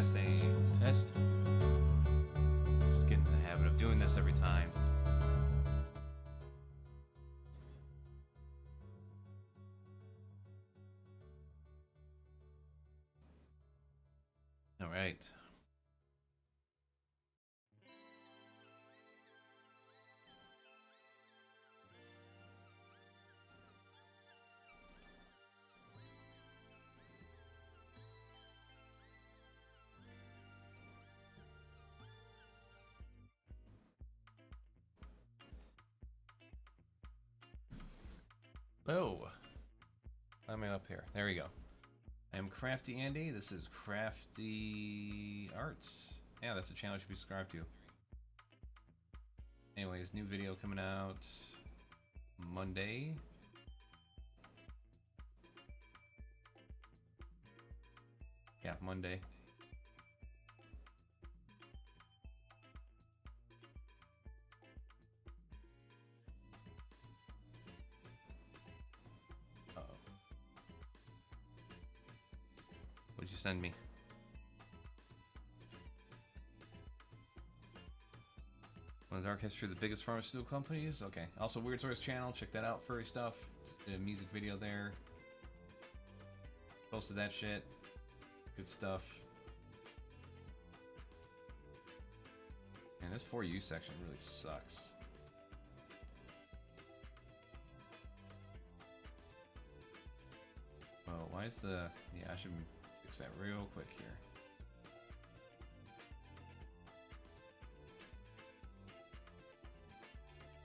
Testing. Test. Just get into the habit of doing this every time. All right. Oh, I'm up here. There we go. I'm Crafty Andy. This is Crafty Arts. Yeah, that's a channel you should be subscribed to. Anyways, new video coming out Monday. Yeah, Monday. What'd you send me? Well, the dark history of the biggest pharmaceutical companies. Okay. Also, Weird Source channel. Check that out. Furry stuff. Just did a music video there. Posted that shit. Good stuff. And this For You section really sucks. Oh, why is the... Yeah, I should fix that real quick here.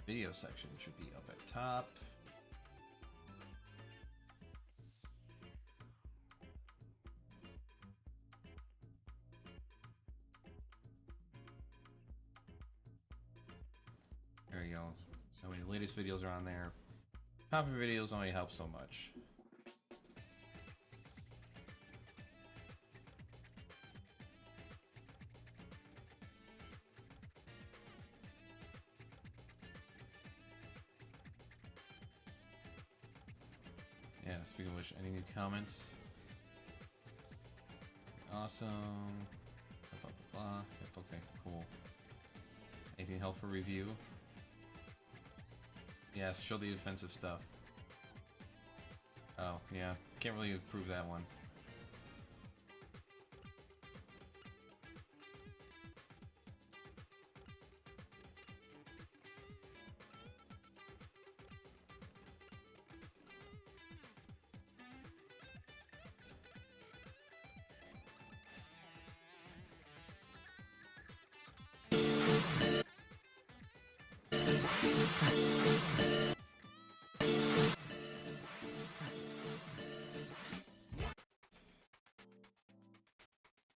Video section should be up at top. There you go. So many latest videos are on there. Top of videos only help so much. Yeah, speaking of which, any new comments? Awesome. Blah, blah, blah, blah. Yep, okay, cool. Anything helpful review? Yes, show the offensive stuff. Oh, yeah. Can't really approve that one.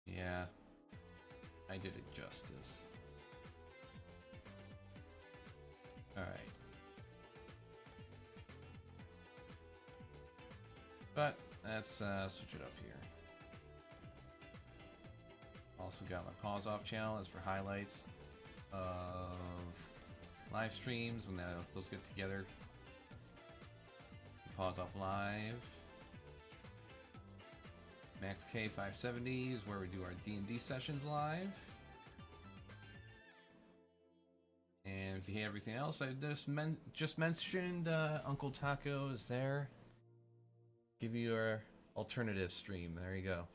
Yeah, I did it justice. Alright. But let's switch it up here. Also got my pause off channel. That's for highlights of live streams when those get together. Pause off live. Max K 570 is where we do our D&D sessions live. And if you hate everything else I just mentioned, Uncle Taco is there. Give you your alternative stream. There you go.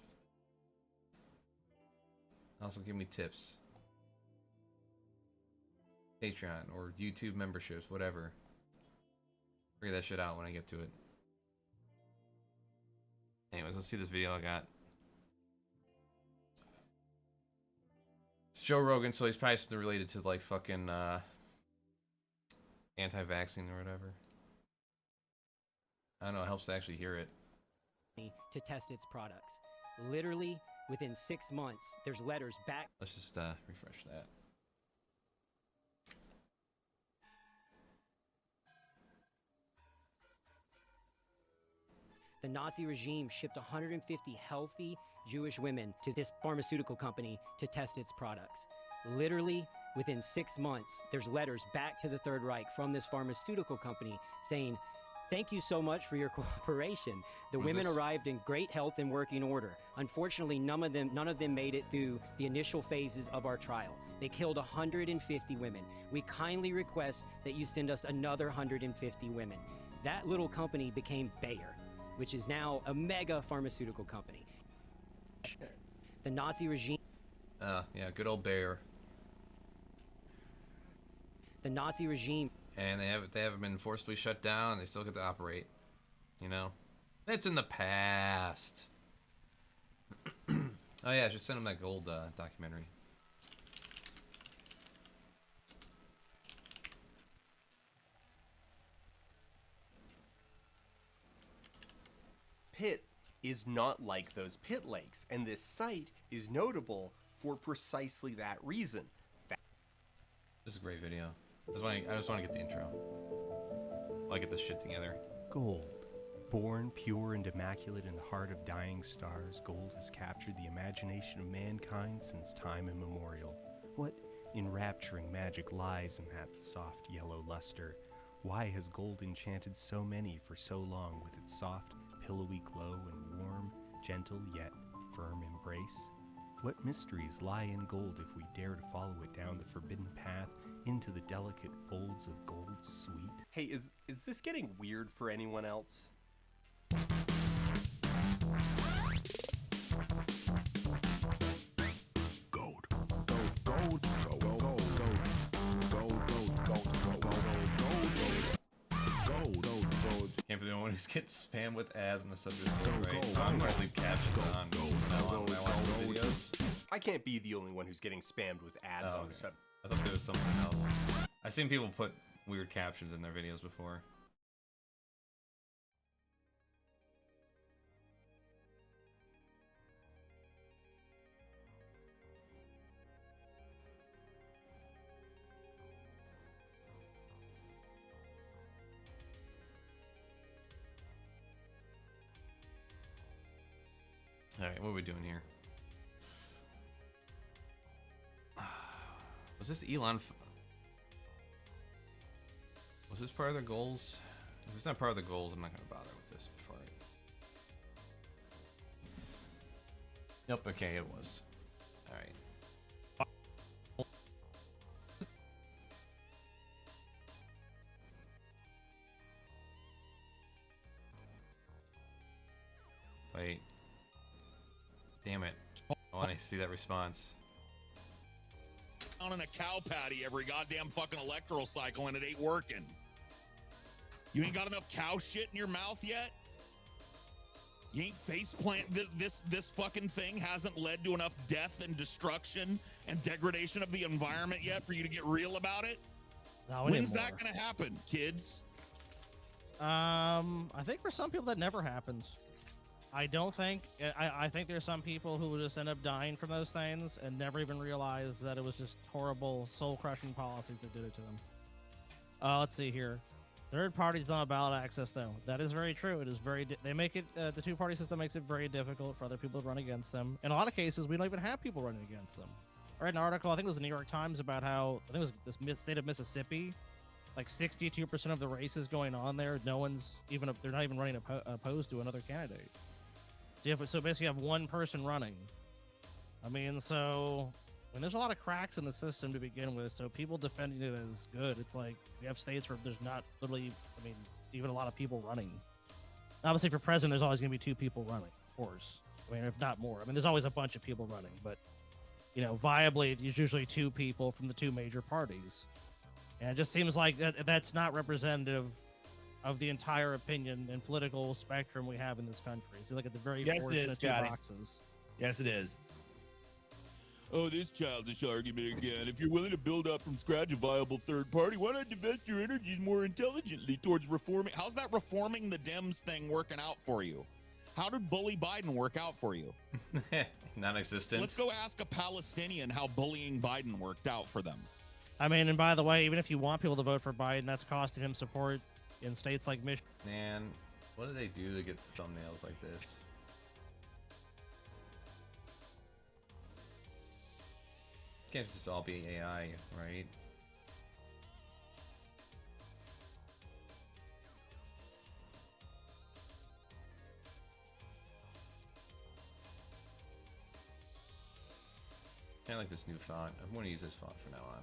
Also give me tips. Patreon or YouTube memberships, whatever. Figure that shit out when I get to it. Anyways, let's see this video I got. It's Joe Rogan, so he's probably something related to like fucking anti-vaccine or whatever. I don't know, it helps to actually hear it. To test its products. Literally, within 6 months, there's letters back. Let's just refresh that. The Nazi regime shipped 150 healthy Jewish women to this pharmaceutical company to test its products. Literally, within 6 months, there's letters back to the Third Reich from this pharmaceutical company saying Thank you so much for your cooperation. The Who's women this? arrived in great health and working order. Unfortunately, none of them made it through the initial phases of our trial. They killed 150 women. We kindly request that you send us another 150 women. That little company became Bayer, which is now a mega pharmaceutical company. The Nazi regime. Yeah, good old Bear. The Nazi regime. And they haven't been forcibly shut down. They still get to operate. You know, it's in the past. Oh yeah, I should send them that gold documentary. Pit is not like those pit lakes, and this site is notable for precisely that reason. This is a great video. I just want to get the intro. I'll get this shit together. Gold. Born pure and immaculate in the heart of dying stars, gold has captured the imagination of mankind since time immemorial. What enrapturing magic lies in that soft yellow luster? Why has gold enchanted so many for so long with its soft, pillowy glow and warm, gentle yet firm embrace? What mysteries lie in gold if we dare to follow it down the forbidden path into the delicate folds of gold's sweet? Hey, is this getting weird for anyone else? Gold. Gold. Gold. Gold. Gold. Gold. Gold. Gold. Can't be the only one who's getting spammed with ads on the subject of gold, right? I'm gonna leave captions on when I watch the videos. I can't be the only one who's getting spammed with ads Oh, on okay. the sub. I thought there was something else. I've seen people put weird captions in their videos before. Alright, what are we doing here? Was this Elon? Was this part of their goals? If it's not part of the goals, I'm not going to bother with this before I... Nope, okay, it was. Alright. Wait. Damn it. I want to see that response. On a cow patty every goddamn fucking electoral cycle and it ain't working. You ain't got enough cow shit in your mouth yet? You ain't face plant this fucking thing hasn't led to enough death and destruction and degradation of the environment yet for you to get real about it? No, When's that gonna happen, kids? I think for some people that never happens. I don't think. I think there's some people who will just end up dying from those things and never even realize that it was just horrible, soul-crushing policies that did it to them. Let's see here. Third parties don't have ballot access, though. That is very true. It is very. They make it. The two-party system makes it very difficult for other people to run against them. In a lot of cases, we don't even have people running against them. I read an article. I think it was the New York Times about how I think it was this state of Mississippi. Like 62% of the races going on there, no one's even. They're not even running opposed to another candidate. So basically you have one person running. I mean, there's a lot of cracks in the system to begin with, so people defending it as good. It's like we have states where there's not literally, even a lot of people running. Obviously for president, there's always going to be two people running, of course. If not more. There's always a bunch of people running, but, viably, it's usually two people from the two major parties. And it just seems like that's not representative of the entire opinion and political spectrum we have in this country. So like at the very fortunate two boxes. Yes, it is. Oh, this childish argument again. If you're willing to build up from scratch a viable third party, why not divest your energies more intelligently towards reforming? How's that reforming the Dems thing working out for you? How did bully Biden work out for you? Non-existent. Let's go ask a Palestinian how bullying Biden worked out for them. And by the way, even if you want people to vote for Biden, that's costing him support in states like Michigan. Man, what do they do to get the thumbnails like this? Can't just all be AI, right? I like this new font. I'm going to use this font from now on.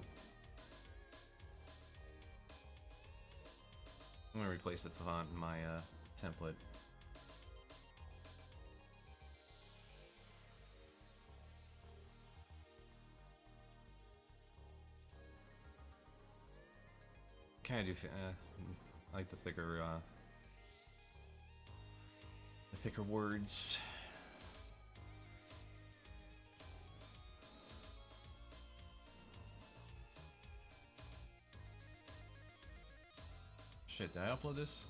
I'm going to replace the font in my template. Kind of do. I like the thicker words. Shit, did I upload this?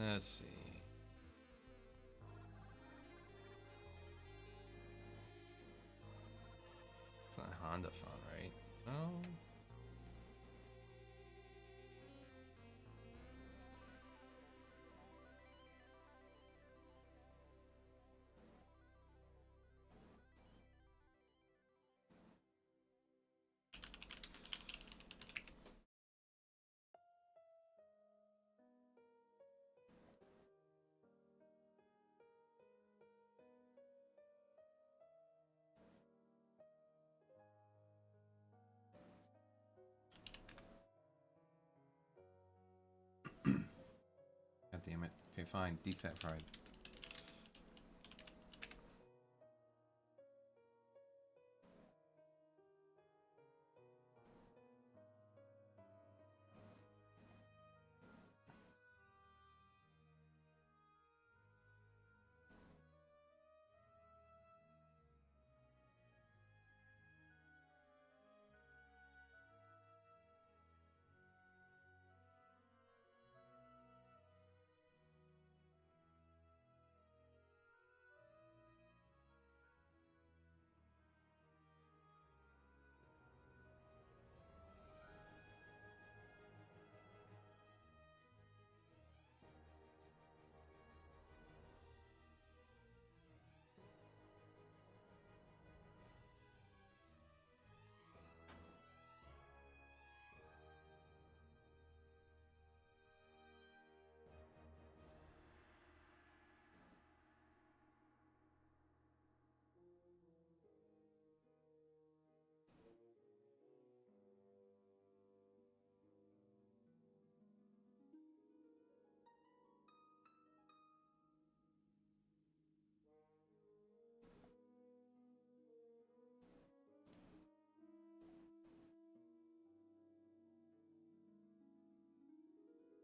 Let's see. It's not Honda font, right? No. God damn it. Okay, fine. Deep fat fried.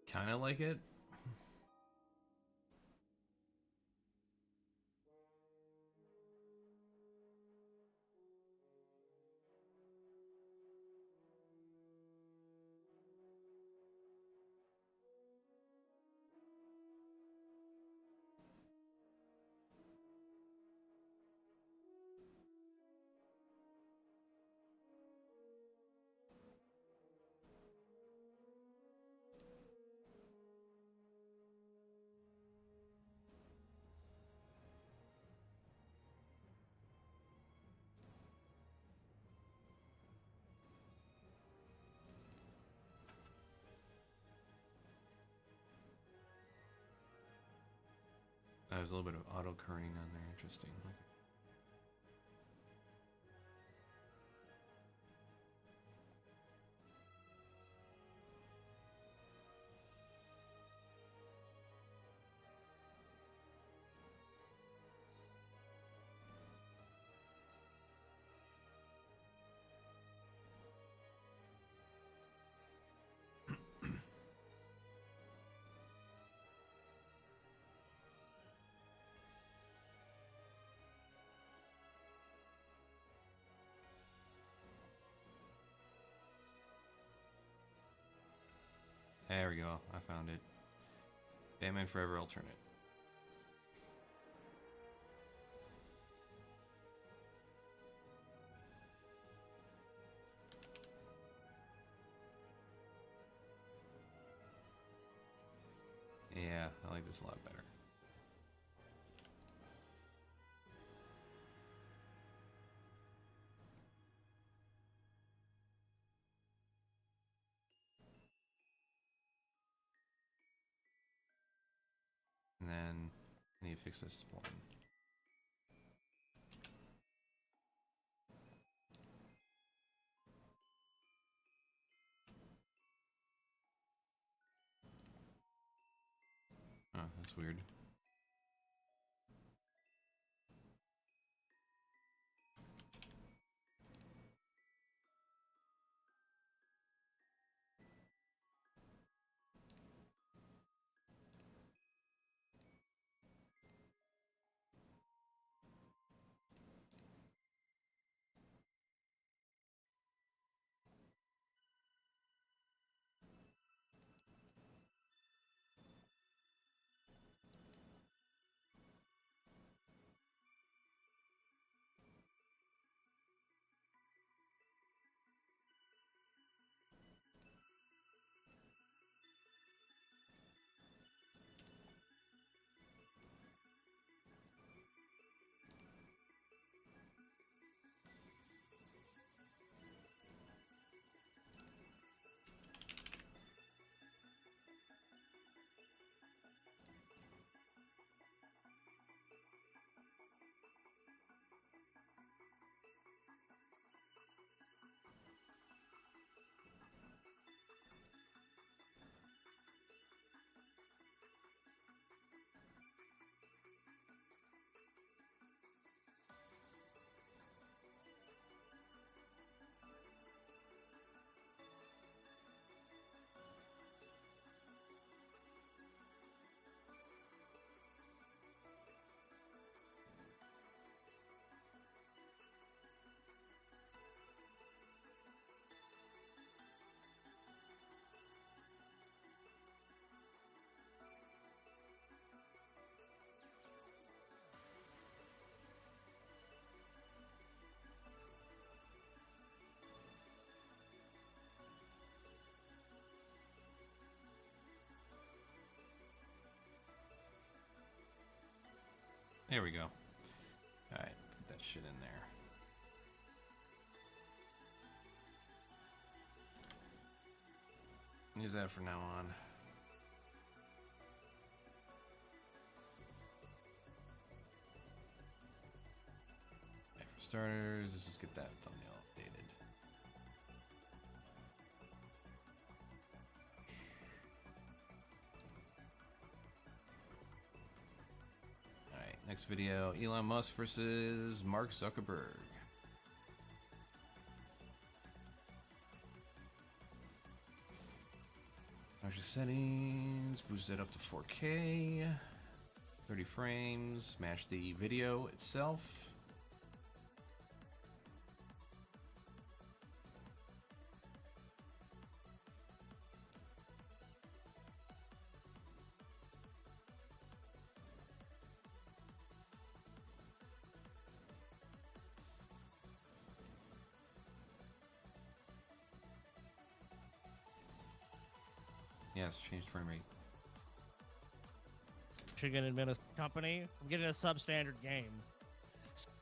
Kind of like it. There's a little bit of auto kerning on there. Interesting. There we go. I found it. Batman Forever alternate. Yeah, I like this a lot better. And then I need to fix this one. Oh, that's weird. There we go. Alright, let's get that shit in there. Use that for now on. Okay, for starters, let's just get that thumbnail updated. Alright, next video, Elon Musk versus Mark Zuckerberg. Larger settings, boost it up to 4K, 30 frames, smash the video itself. Yes, change frame rate. Michigan admin a company. I'm getting a substandard game.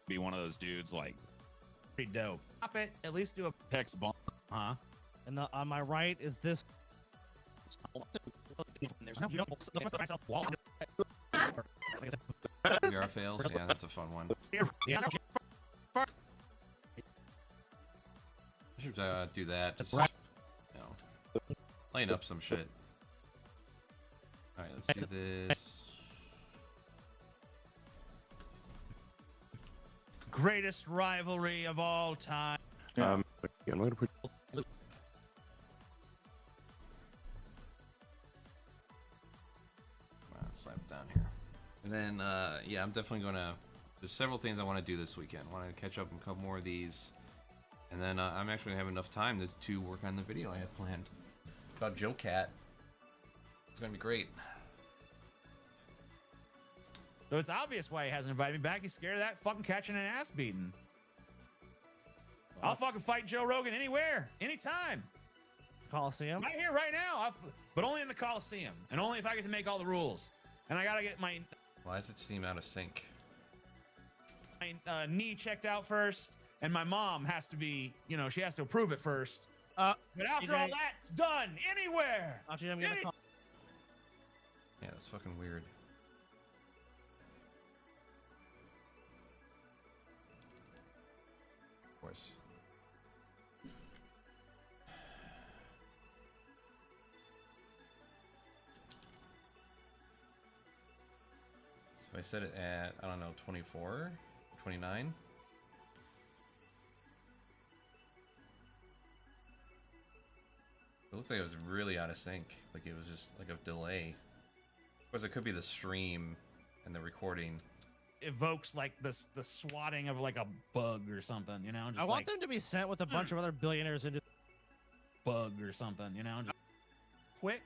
Be one of those dudes like Pretty dope. Stop it. At least do a. text bomb. Huh? And the, on my right is this. VR fails. Yeah, that's a fun one. I should do that. Just, you know, line up some shit. All right, let's do this. Greatest rivalry of all time. I'm gonna put Slap it down here. And then, yeah, I'm definitely gonna. There's several things I want to do this weekend. I want to catch up on a couple more of these, and then I'm actually gonna have enough time to work on the video I had planned about Joe Cat. It's gonna be great. So it's obvious why he hasn't invited me back. He's scared of that fucking catching an ass beating. I'll fucking fight Joe Rogan anywhere, anytime. Coliseum. Right here, right now. but only in the Coliseum, and only if I get to make all the rules. And I gotta get my Why does it seem out of sync? knee checked out first, and my mom has to be, you know, she has to approve it first. But after all that's done, anywhere. Actually, I'm gonna call. Yeah, that's fucking weird. Of course. So I set it at, I don't know, 24, 29. It looked like it was really out of sync. Like it was just like a delay. Of course, it could be the stream and the recording. Evokes like the swatting of like a bug or something, you know? Just I want like, them to be sent with a bunch of other billionaires into. bug or something, you know? Just quick.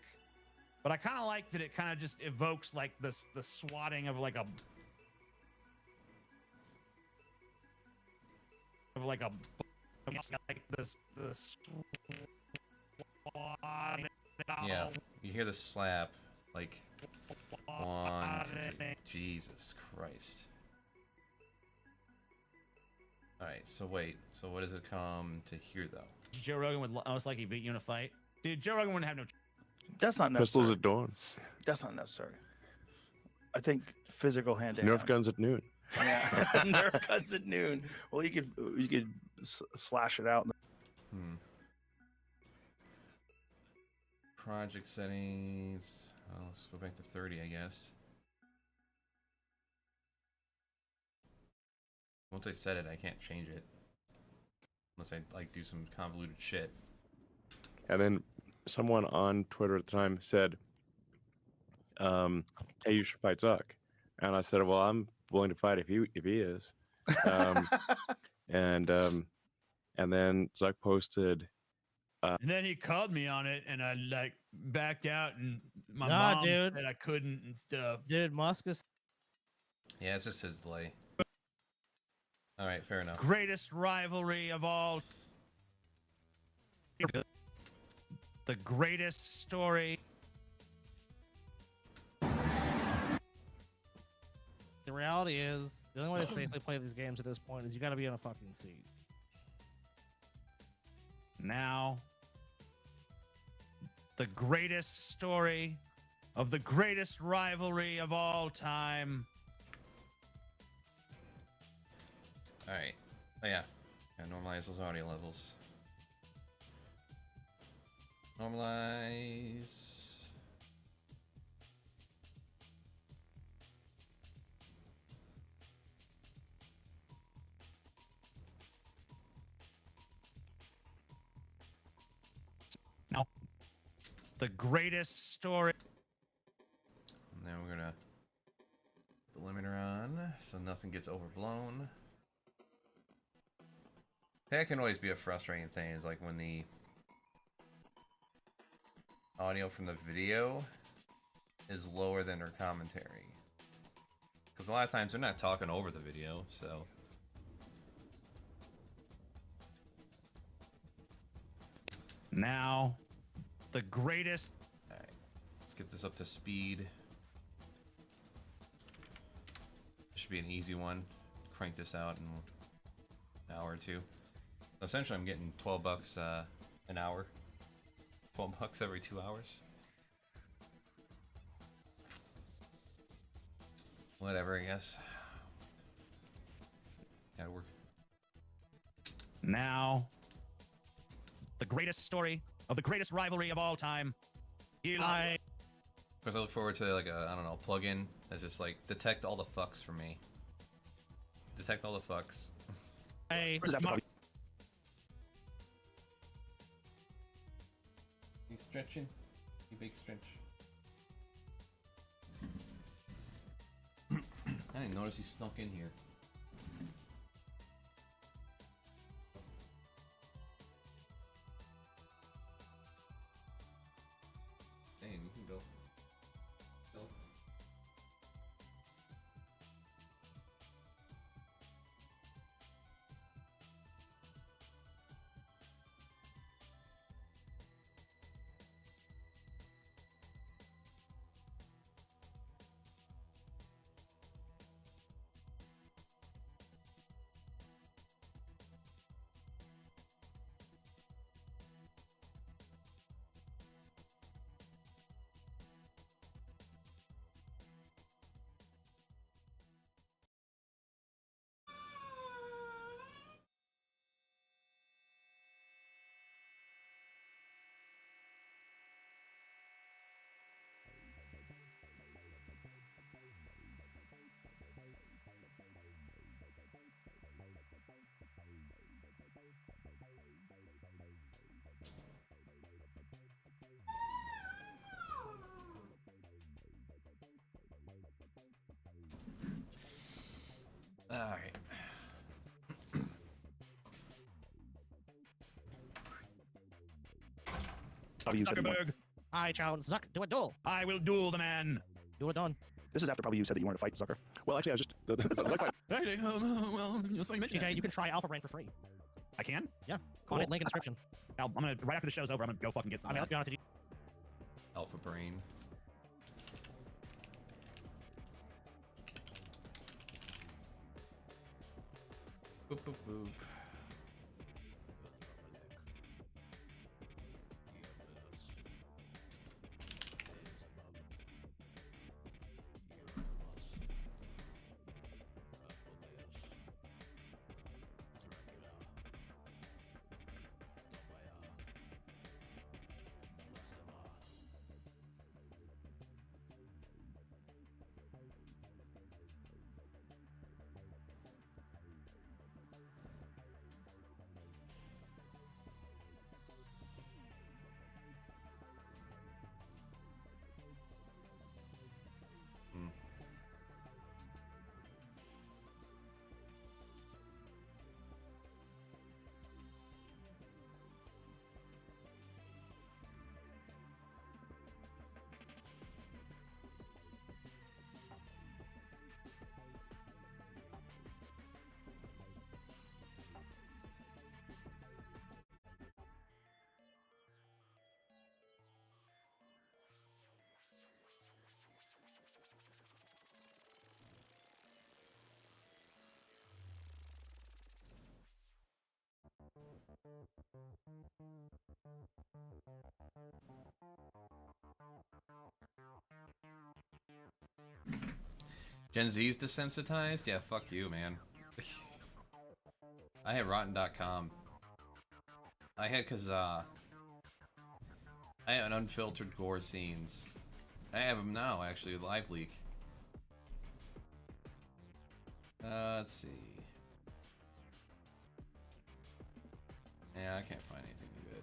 But I kind of like that it kind of just evokes like the swatting of like a like this Yeah, you hear the slap, like 1, 2, 3. Jesus Christ. Alright, so wait, so what does it come to here though? Joe Rogan would almost like he beat you in a fight. Dude, Joe Rogan wouldn't have no. That's not Pistols necessary. at dawn. That's not necessary. I think physical hand to Nerf hand. guns at noon. Yeah. Nerf guns at noon. Well, you could slash it out. Hmm. Project settings. Oh, let's go back to 30, I guess. Once I set it, I can't change it. Unless I like do some convoluted shit. And then someone on Twitter at the time said, "Hey, you should fight Zuck." And I said, "Well, I'm willing to fight if he is." And then Zuck posted. And then he called me on it, and I like backed out, and my Nah, mom dude. said I couldn't and stuff. Dude, Musk is. Yeah, it's just his delay. Alright, fair enough. Greatest rivalry of all. The greatest story. The reality is, the only way to safely play these games at this point is you got to be in a fucking seat. Now, the greatest story of the greatest rivalry of all time. Alright. Oh yeah. Gotta normalize those audio levels. Normalize. Now, the greatest story. And then we're gonna put the limiter on so nothing gets overblown. That can always be a frustrating thing, is like when the audio from the video is lower than their commentary. Because a lot of times they're not talking over the video, so. Now, the greatest. Alright, let's get this up to speed. This should be an easy one. Crank this out in an hour or two. So essentially, I'm getting $12 an hour. $12 every 2 hours. Whatever, I guess. Gotta work. Now, the greatest story of the greatest rivalry of all time. Eli. Because I look forward to like a, I don't know, plugin that's just like detect all the fucks for me. Detect all the fucks. You stretching? You big stretch. I didn't notice he snuck in here. Dang, you can go. Go. All right. Probably you said you wanted- Zuckerberg, Hi, challenge Zuck. Do a duel. I will duel the man. Do it done. This is after probably you said that you wanted to fight Zucker. Well, actually, I was just. Zuck fight- Actually, well, just let me mention TJ, it. you can try Alpha Brain for free. I can? Yeah. Cool. Comment, link in the description. I'm gonna, right after the show's over, I'm gonna go fucking get some. I mean, let's be honest with you. Alpha brain. Boop boop boop. Gen Z's desensitized? Yeah, fuck you, man. I had rotten.com. I had I had unfiltered gore scenes. I have them now, actually, live leak. Let's see. Yeah, I can't find anything good.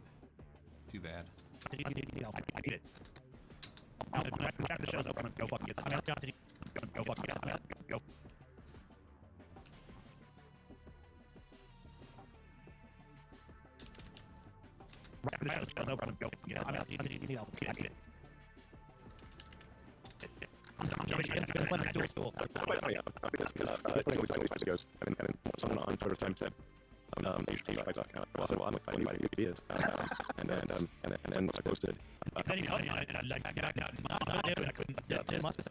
Too bad. I need it. Right after the show's over, I'm gonna go fucking get some. Go fucking get some. Go. Right after the show's over, I'm gonna go get some. I need it. I'm jumping. I guess I'm going to school. Because it goes, and then someone on Twitter time said, you should take my account. Well, I said, well, I'm like, anybody who is. And then I posted. Then you told me, and I like back out. I couldn't. It must be.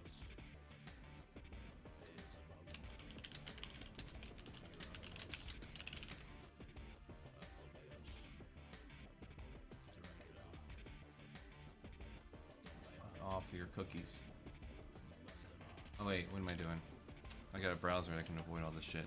Off your cookies. Oh wait, what am I doing? I got a browser that can avoid all this shit.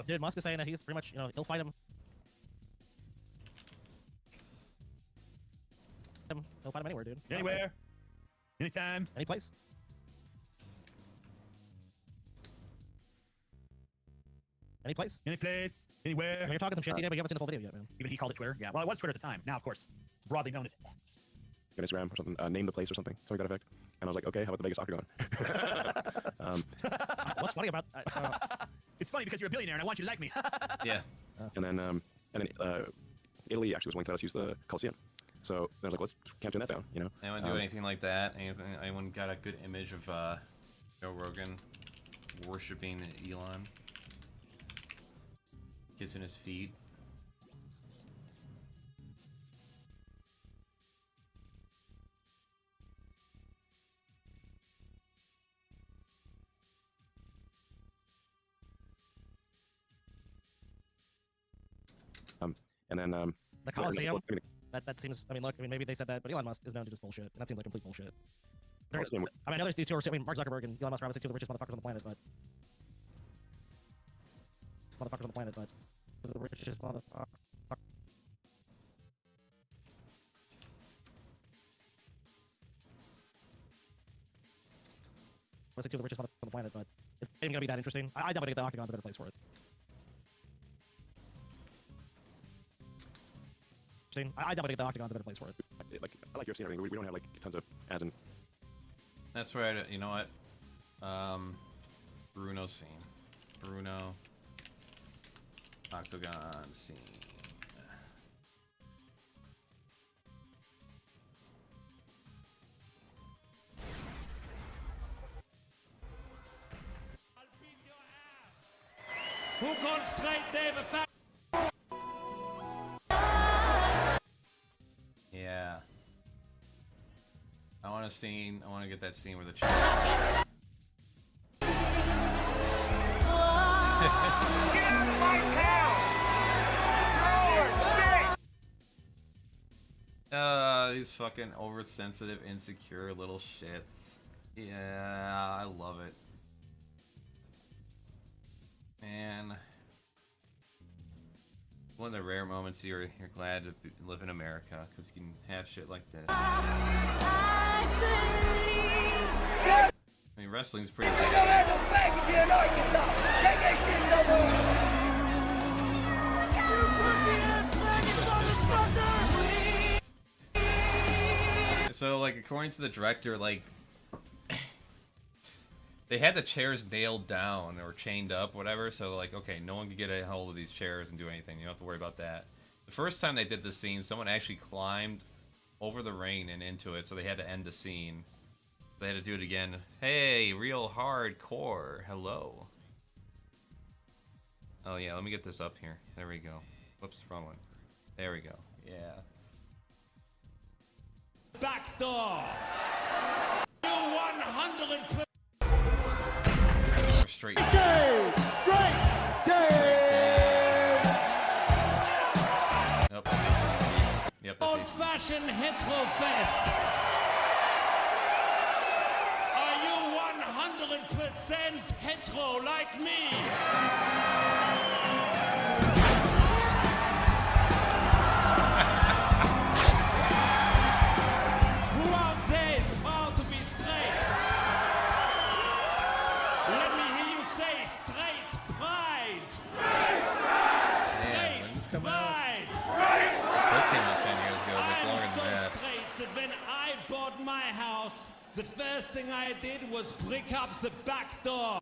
Dude, Musk is saying that he's pretty much, he'll fight him. He'll fight him anywhere, dude. Anywhere. Anytime. Any place. Any place. Any place. Anywhere. You're talking some shit, TJ, but you haven't seen the full video yet, man. Even he called it Twitter. Yeah. Well, it was Twitter at the time. Now, of course, it's broadly known as Instagram or something, name the place or something like that effect. And I was like, okay, how about the Vegas Octagon? What's funny about... It's funny because you're a billionaire and I want you to like me. Yeah. and then Italy actually was willing to let us use the Colosseum. So I was like, let's can't turn that down, you know. Anyone do anything like that? Anyone got a good image of Joe Rogan worshiping Elon, kissing his feet? And then The Colosseum. That seems. I mean, look. I mean, maybe they said that, but Elon Musk is known to just bullshit, and that seems like complete bullshit. Colosseum. I mean, I know these two are. I mean, Mark Zuckerberg and Elon Musk are obviously two of the richest motherfuckers on the planet, but the richest motherfucker. Two of the richest motherfuckers on the planet, but it's not even gonna be that interesting. I definitely think the Octagon's a better place for it. I definitely think the Octagon's a better place for it. Like, I like UFC and everything. We don't have like tons of ads and. That's right. You know what? Bruno scene. Bruno. Octagon scene. Who gone straight David? Yeah. I want a scene. I want to get that scene where the chair. These fucking oversensitive, insecure little shits. Yeah, I love it. Man. One of the rare moments you're glad to live in America, because you can have shit like this. I mean, wrestling's pretty bad. So, like, according to the director, like, they had the chairs nailed down or chained up, whatever, so, like, okay, no one could get a hold of these chairs and do anything. You don't have to worry about that. The first time they did this scene, someone actually climbed over the ring and into it, so they had to end the scene. They had to do it again. Hey, real hardcore. Hello. Oh, yeah, let me get this up here. There we go. Whoops, wrong one. There we go. Yeah. Back door. You 100%. Straight. Dave! Straight! Dave! Nope, that's easy. Yep, that's easy. Old-fashioned hetero fest. Are you 100% hetero like me? Who out there is proud to be straight? Let me hear you say straight pride. Straight pride. That came out 10 years ago, but it's I'm longer so than that. straight that when I bought my house, the first thing I did was brick up the back door.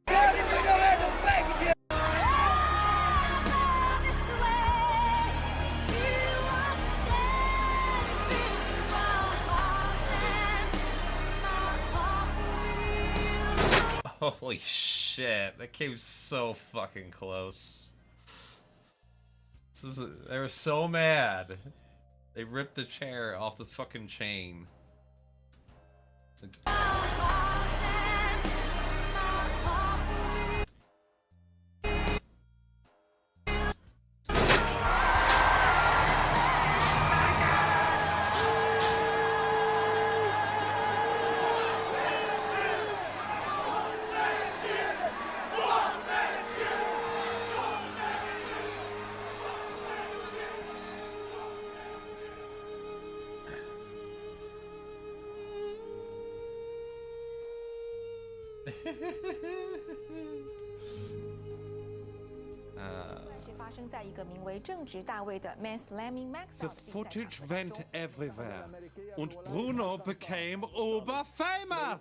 Holy shit, that came so fucking close. They were so mad. They ripped the chair off the fucking chain. The footage went everywhere, and Bruno became uber famous.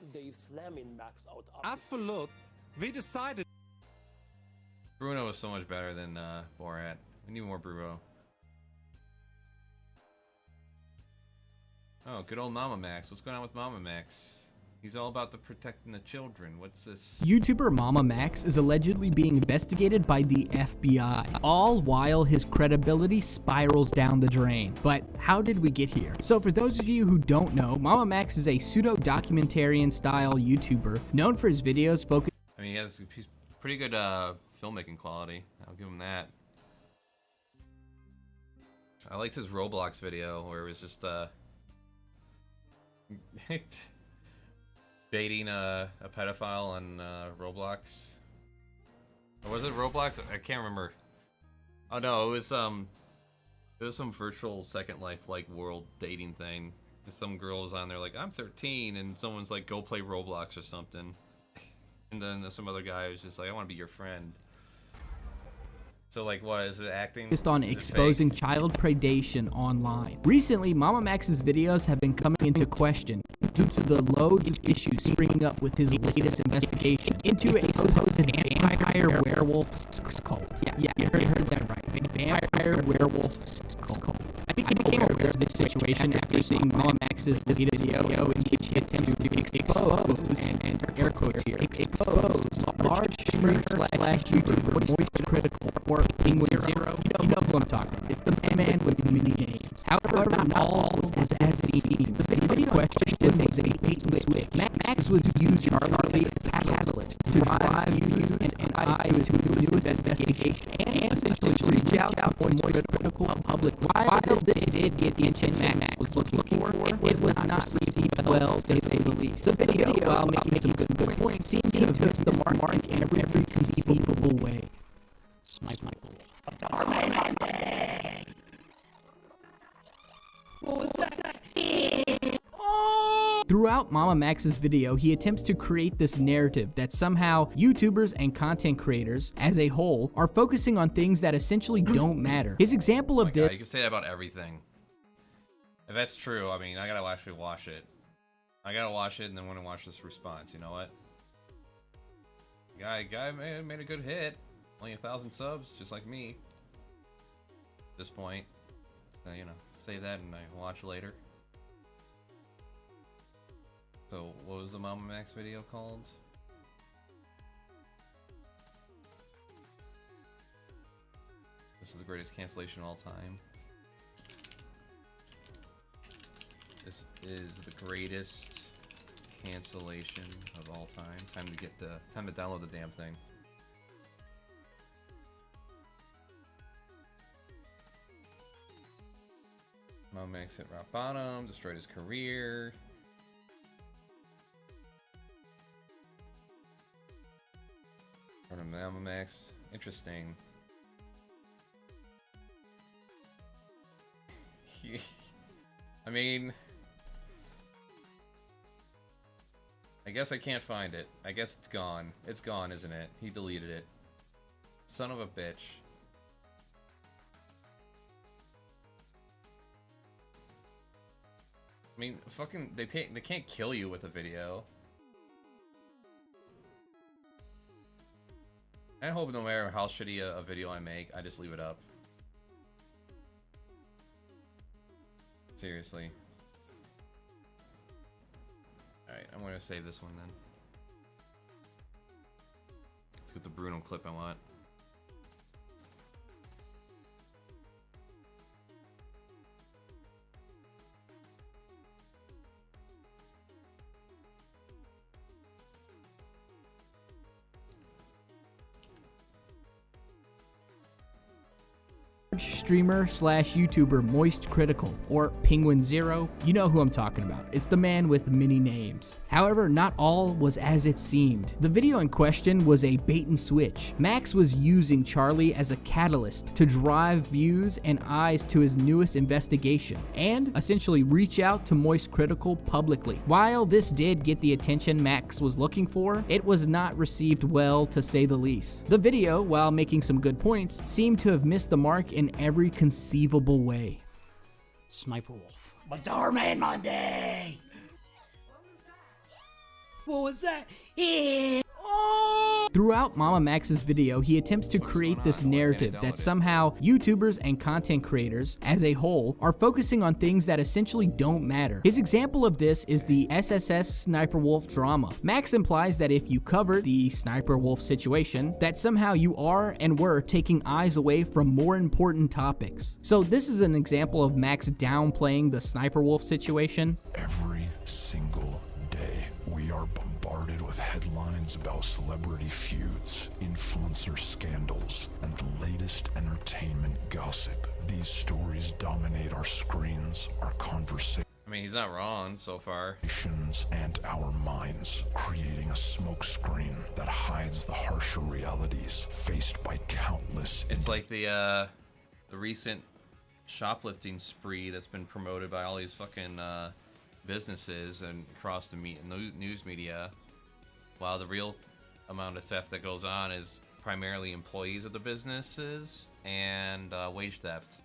As for looks, we decided. Bruno was so much better than Borat. We need more Bruno. Oh, good old Mama Max. What's going on with Mama Max? He's all about the protecting the children. What's this? YouTuber Mama Max is allegedly being investigated by the FBI, all while his credibility spirals down the drain. But how did we get here? So for those of you who don't know, Mama Max is a pseudo-documentarian style YouTuber known for his videos focused. I mean, he's pretty good filmmaking quality. I'll give him that. I liked his Roblox video where it was just baiting a pedophile on Roblox. Or was it Roblox? I can't remember. Oh no, it was some virtual Second Life like world dating thing. Some girl was on there like, I'm 13, and someone's like, go play Roblox or something. And then some other guy was just like, I want to be your friend. So like, what is it, acting? Focused on exposing child predation online. Recently, Mama Max's videos have been coming into question due to the loads of issues springing up with his latest investigation into a supposed vampire werewolf cult. Yeah, you heard that right. Vampire werewolf cult. I became aware of this situation after seeing Mama Max's video in which he attempts to expose, and air quotes here, expose large streamer slash YouTuber Moist Critical or Penguin Zero. You know who I'm talking about. It's the man with many names. However, not all was as it seemed. The video question was a bait and switch. Max was using Charlie as a catalyst to drive views and eyes to his new investigation and essentially reach out to Moist Critical public. While this did get the attention Max was looking for, it was not received well, to say the least. The video, while making some good points, seemed to have missed the mark in every conceivable way. What was that? Throughout Mama Max's video, he attempts to create this narrative that somehow YouTubers and content creators, as a whole, are focusing on things that essentially don't matter. His example of this— you can say that about everything. If that's true, I mean, I gotta actually watch it. I gotta watch it and then want to watch this response. You know what? Guy made a good hit. Only 1,000 subs, just like me. At this point, so you know, save that and I watch later. So, what was the Mama Max video called? This is the greatest cancellation of all time. This is the greatest cancellation of all time. Time to download the damn thing. Mama Max hit rock bottom, destroyed his career. Mama Max, interesting. I mean, I guess I can't find it. I guess it's gone. It's gone, isn't it? He deleted it. Son of a bitch. I mean, fucking, they can't kill you with a video. I hope no matter how shitty a video I make, I just leave it up. Seriously. Alright, I'm gonna save this one then. Let's get the Bruno clip I want. Streamer slash YouTuber Moist Critical or Penguin Zero. You know who I'm talking about. It's the man with many names. However, not all was as it seemed. The video in question was a bait and switch. Max was using Charlie as a catalyst to drive views and eyes to his newest investigation and essentially reach out to Moist Critical publicly. While this did get the attention Max was looking for, it was not received well, to say the least. The video, while making some good points, seemed to have missed the mark in every conceivable way. Sniper Wolf. Madar-Man Monday! What was that? Oh! Throughout Mama Max's video, he attempts to create this narrative that somehow YouTubers and content creators as a whole are focusing on things that essentially don't matter. His example of this is the SSS Sniper Wolf drama. Max implies that if you cover the Sniper Wolf situation, that somehow you are and were taking eyes away from more important topics. So this is an example of Max downplaying the Sniper Wolf situation. Every single day, we are bombarded with headlines about celebrity feuds, influencer scandals, and the latest entertainment gossip. These stories dominate our screens, our conversations. I mean, he's not wrong so far. And our minds, creating a smokescreen that hides the harsher realities faced by countless. It's like the recent shoplifting spree that's been promoted by all these fucking businesses and across the news media, while the real amount of theft that goes on is primarily employees of the businesses and wage theft.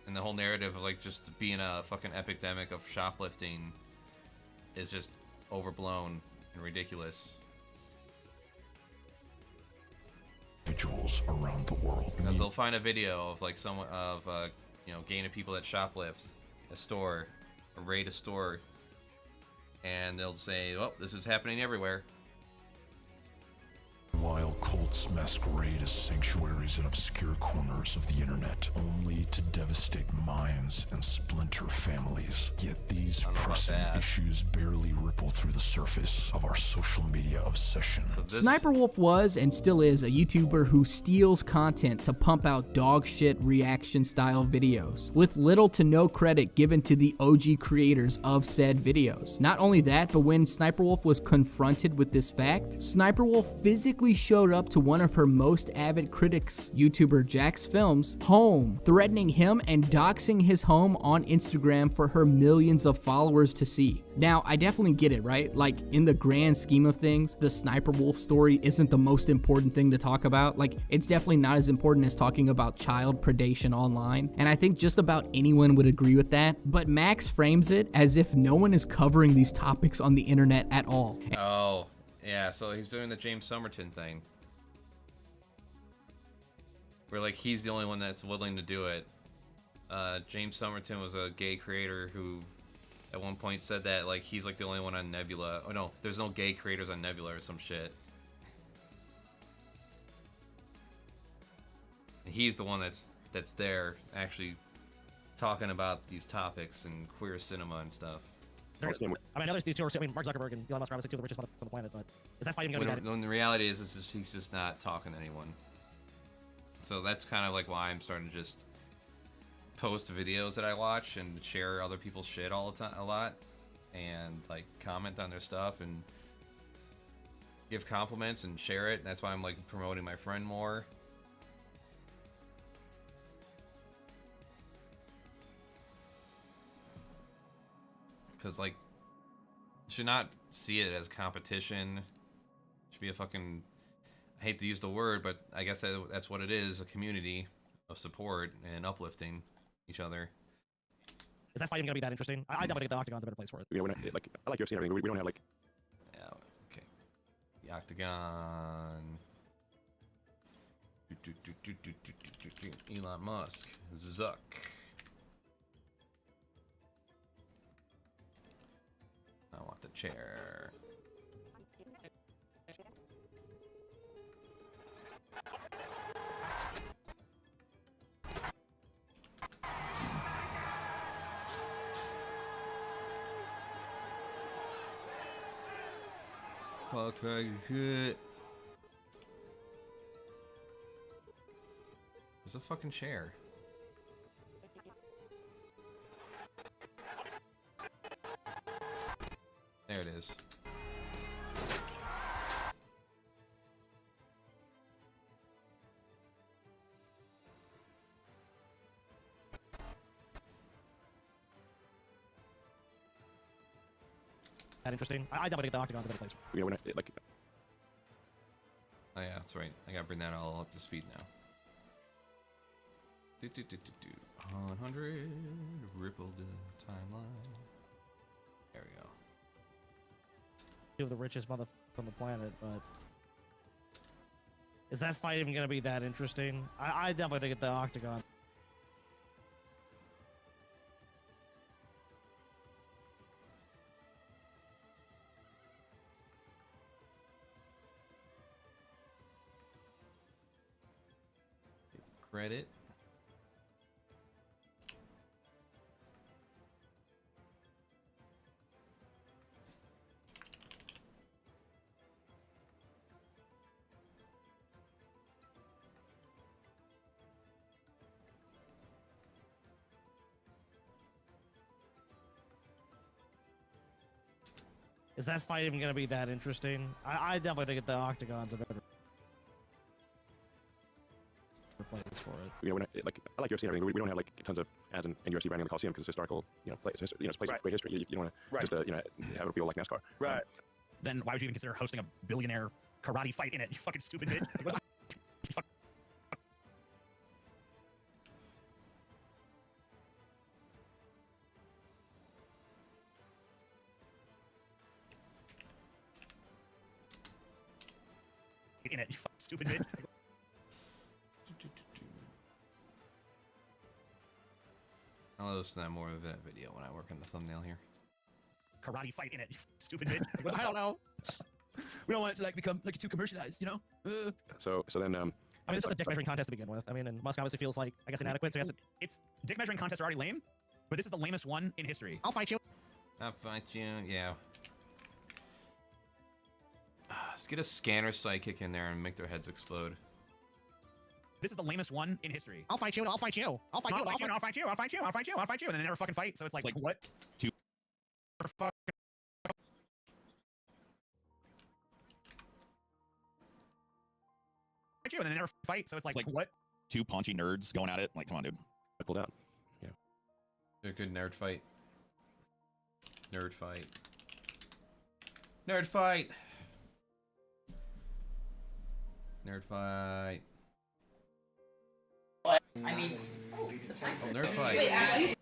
And the whole narrative of like just being a fucking epidemic of shoplifting is just overblown and ridiculous. Individuals around the world. Because they'll find a video of like someone of you know, gang of people that shoplift a store or raid a store, and they'll say, "Oh, this is happening everywhere." While cults masquerade as sanctuaries in obscure corners of the internet, only to devastate minds and splinter families. Yet these pressing issues barely ripple through the surface of our social media obsession. Sniper Wolf was and still is a YouTuber who steals content to pump out dog shit reaction style videos, with little to no credit given to the OG creators of said videos. Not only that, but when Sniper Wolf was confronted with this fact, Sniper Wolf physically showed up to one of her most avid critics, YouTuber Jack's Films, home, threatening him and doxing his home on Instagram for her millions of followers to see. Now, I definitely get it, right? Like, in the grand scheme of things, the Sniper Wolf story isn't the most important thing to talk about. Like, it's definitely not as important as talking about child predation online, and I think just about anyone would agree with that, but Max frames it as if no one is covering these topics on the internet at all. Oh. Yeah, so he's doing the James Somerton thing, where like he's the only one that's willing to do it. James Somerton was a gay creator who at one point said that like he's like the only one on Nebula. Oh no, there's no gay creators on Nebula or some shit. And he's the one that's there actually talking about these topics and queer cinema and stuff. I mean, I know there's these two are, I mean, Mark Zuckerberg and Elon Musk are obviously two of the richest on the planet, but is that fighting going to be bad? When the reality is, he's just not talking to anyone. So that's kind of like why I'm starting to just post videos that I watch and share other people's shit all the time, a lot, and like comment on their stuff and give compliments and share it. And that's why I'm like promoting my friend more. Because, like, you should not see it as competition. It should be a fucking, I hate to use the word, but I guess that's what it is, a community of support and uplifting each other. Is that fighting going to be that interesting? I definitely think the Octagon's a better place for it. Yeah, we're not, like, I like UFC and everything. We don't have, like... Yeah, okay. The Octagon. Elon Musk. Zuck. I want the chair. Fuck bag of shit. There's a fucking chair. There it is. That interesting? I definitely think the Octagon's a better place. Yeah, we're not, like... Oh yeah, that's right. I gotta bring that all up to speed now. 100 rippled timeline. There we go. two of the richest motherfuckers on the planet, but is that fight even gonna be that interesting? I definitely think it's the Octagon. Credit. Is that fight even gonna be that interesting? I definitely think it's the Octagon's a better place for it. You know, we're not, like I like UFC and everything. We don't have like tons of ads in UFC branding in the Coliseum because it's historical. You know, place, it's a place of great history. You don't want to just you know, have it feel like NASCAR. Right. Then why would you even consider hosting a billionaire karate fight in it? You fucking stupid bitch. You fuck- in it, you fucking stupid bitch. I'll listen to more of that video when I work on the thumbnail here. Karate fight in it, you stupid bitch. I don't know. We don't want it to like become like too commercialized, you know? So then I mean, it's just a dick measuring contest to begin with. I mean, and Musk obviously feels like, I guess, inadequate, so he has to... It's dick measuring contests are already lame, but this is the lamest one in history. I'll fight you. I'll fight you, yeah. Let's get a scanner sidekick in there and make their heads explode. This is the lamest one in history. I'll fight you, I'll fight you. I'll fight you, I'll fight you, I'll fight you, I'll fight you, I'll fight you, I'll fight you, and then they never fucking fight, so it's like what? Two. Fuck. You, and then they never fight, so it's like what? Two paunchy nerds going at it. Like, come on, dude. I pulled out. Yeah. They're a good nerd fight. Nerd fight. Nerd fight. Nerd fight. I mean, oh, nerd fight. Wait, at least...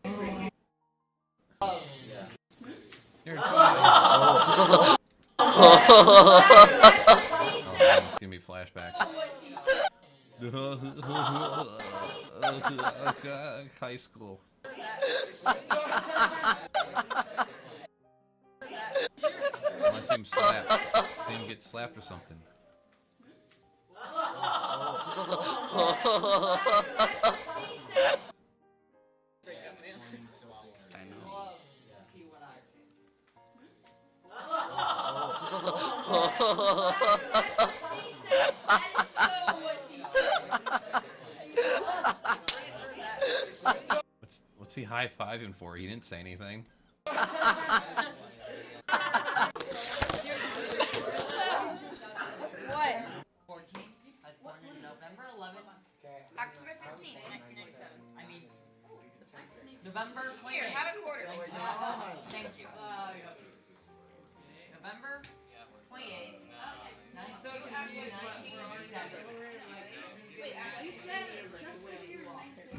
Nerd fight. Oh, it's gonna be flashbacks. High school. I want to see him slap. See him get slapped or something. What's he high-fiving for? He didn't say anything. What? I was born in November 11th. October 15th, 1997. I mean, November 28th. Here, have a quarter. Thank you. November 28th. So confused. 1987. Wait, you said just because you're 19.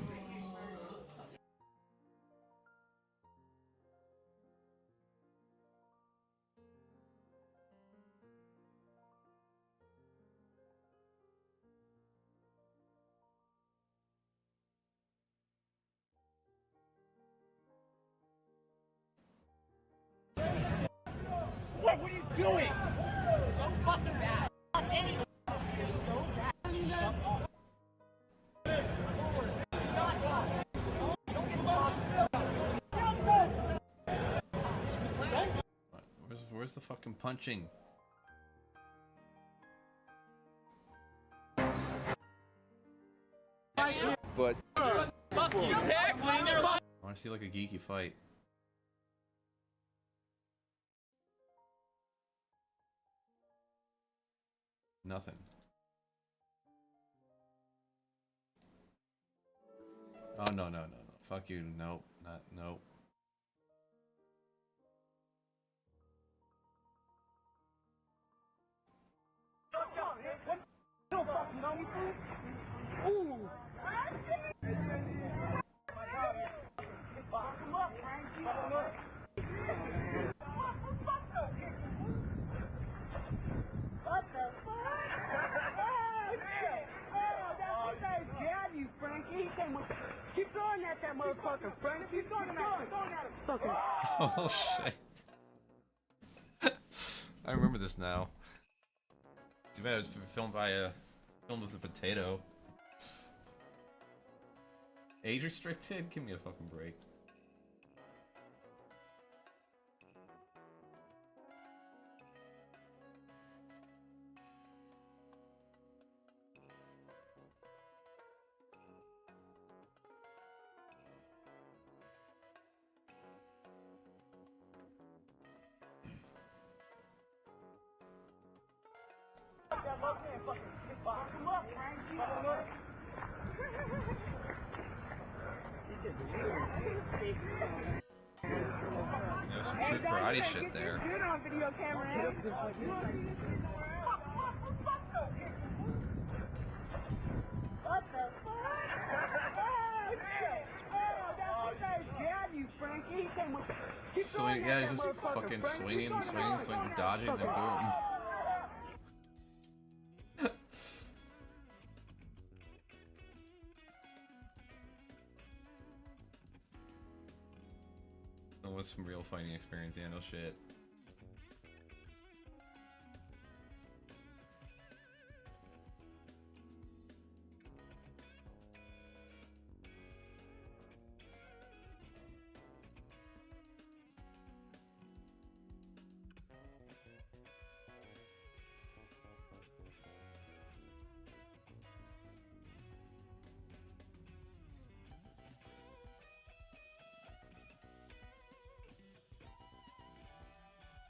What are you doing? So fucking bad. You're so bad. Shut up. Where's the fucking punching? But I want to see like a geeky fight. Nothing. Oh no. Fuck you. Nope. Nope. motherfucker. Oh shit. I remember this now. Too bad it was filmed with a potato. Age restricted? Give me a fucking break. There's some true karate shit there. Good on video camera. What the fuck? So yeah, he's just fucking swinging, dodging, and boom. That was some real fighting experience, yeah, no shit.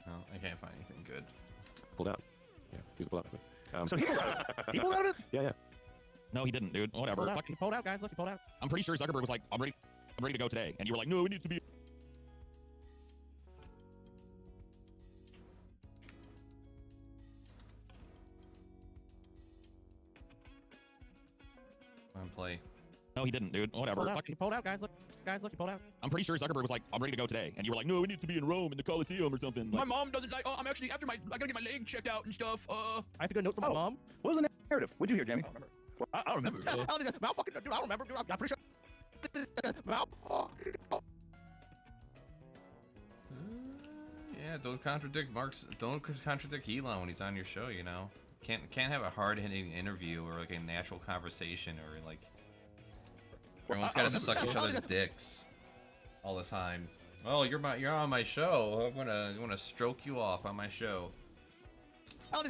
No, I can't find anything good. Pulled out. Yeah, he's pulled out. So he pulled out. He pulled out of it? Yeah, yeah. No, he didn't, dude. Whatever. He pulled out, guys. Look, he pulled out. I'm pretty sure Zuckerberg was like, I'm ready to go today. And you were like, no, we need to be. Play. No, he didn't, dude. Whatever. He pulled out, guys. Look, he pulled out. I'm pretty sure Zuckerberg was like, I'm ready to go today. And you were like, no, we need to be in Rome in the Colosseum or something. My mom doesn't like, oh, I'm actually, I gotta get my leg checked out and stuff. I have to go note from my mom. What was the narrative? What'd you hear, Jamie? I don't remember. I don't remember, dude. I'm pretty sure. Yeah, don't contradict don't contradict Elon when he's on your show, you know. Can't have a hard-hitting interview or like a natural conversation or like everyone's got to suck each other's dicks all the time. Oh, you're on my show. I'm gonna stroke you off on my show. I don't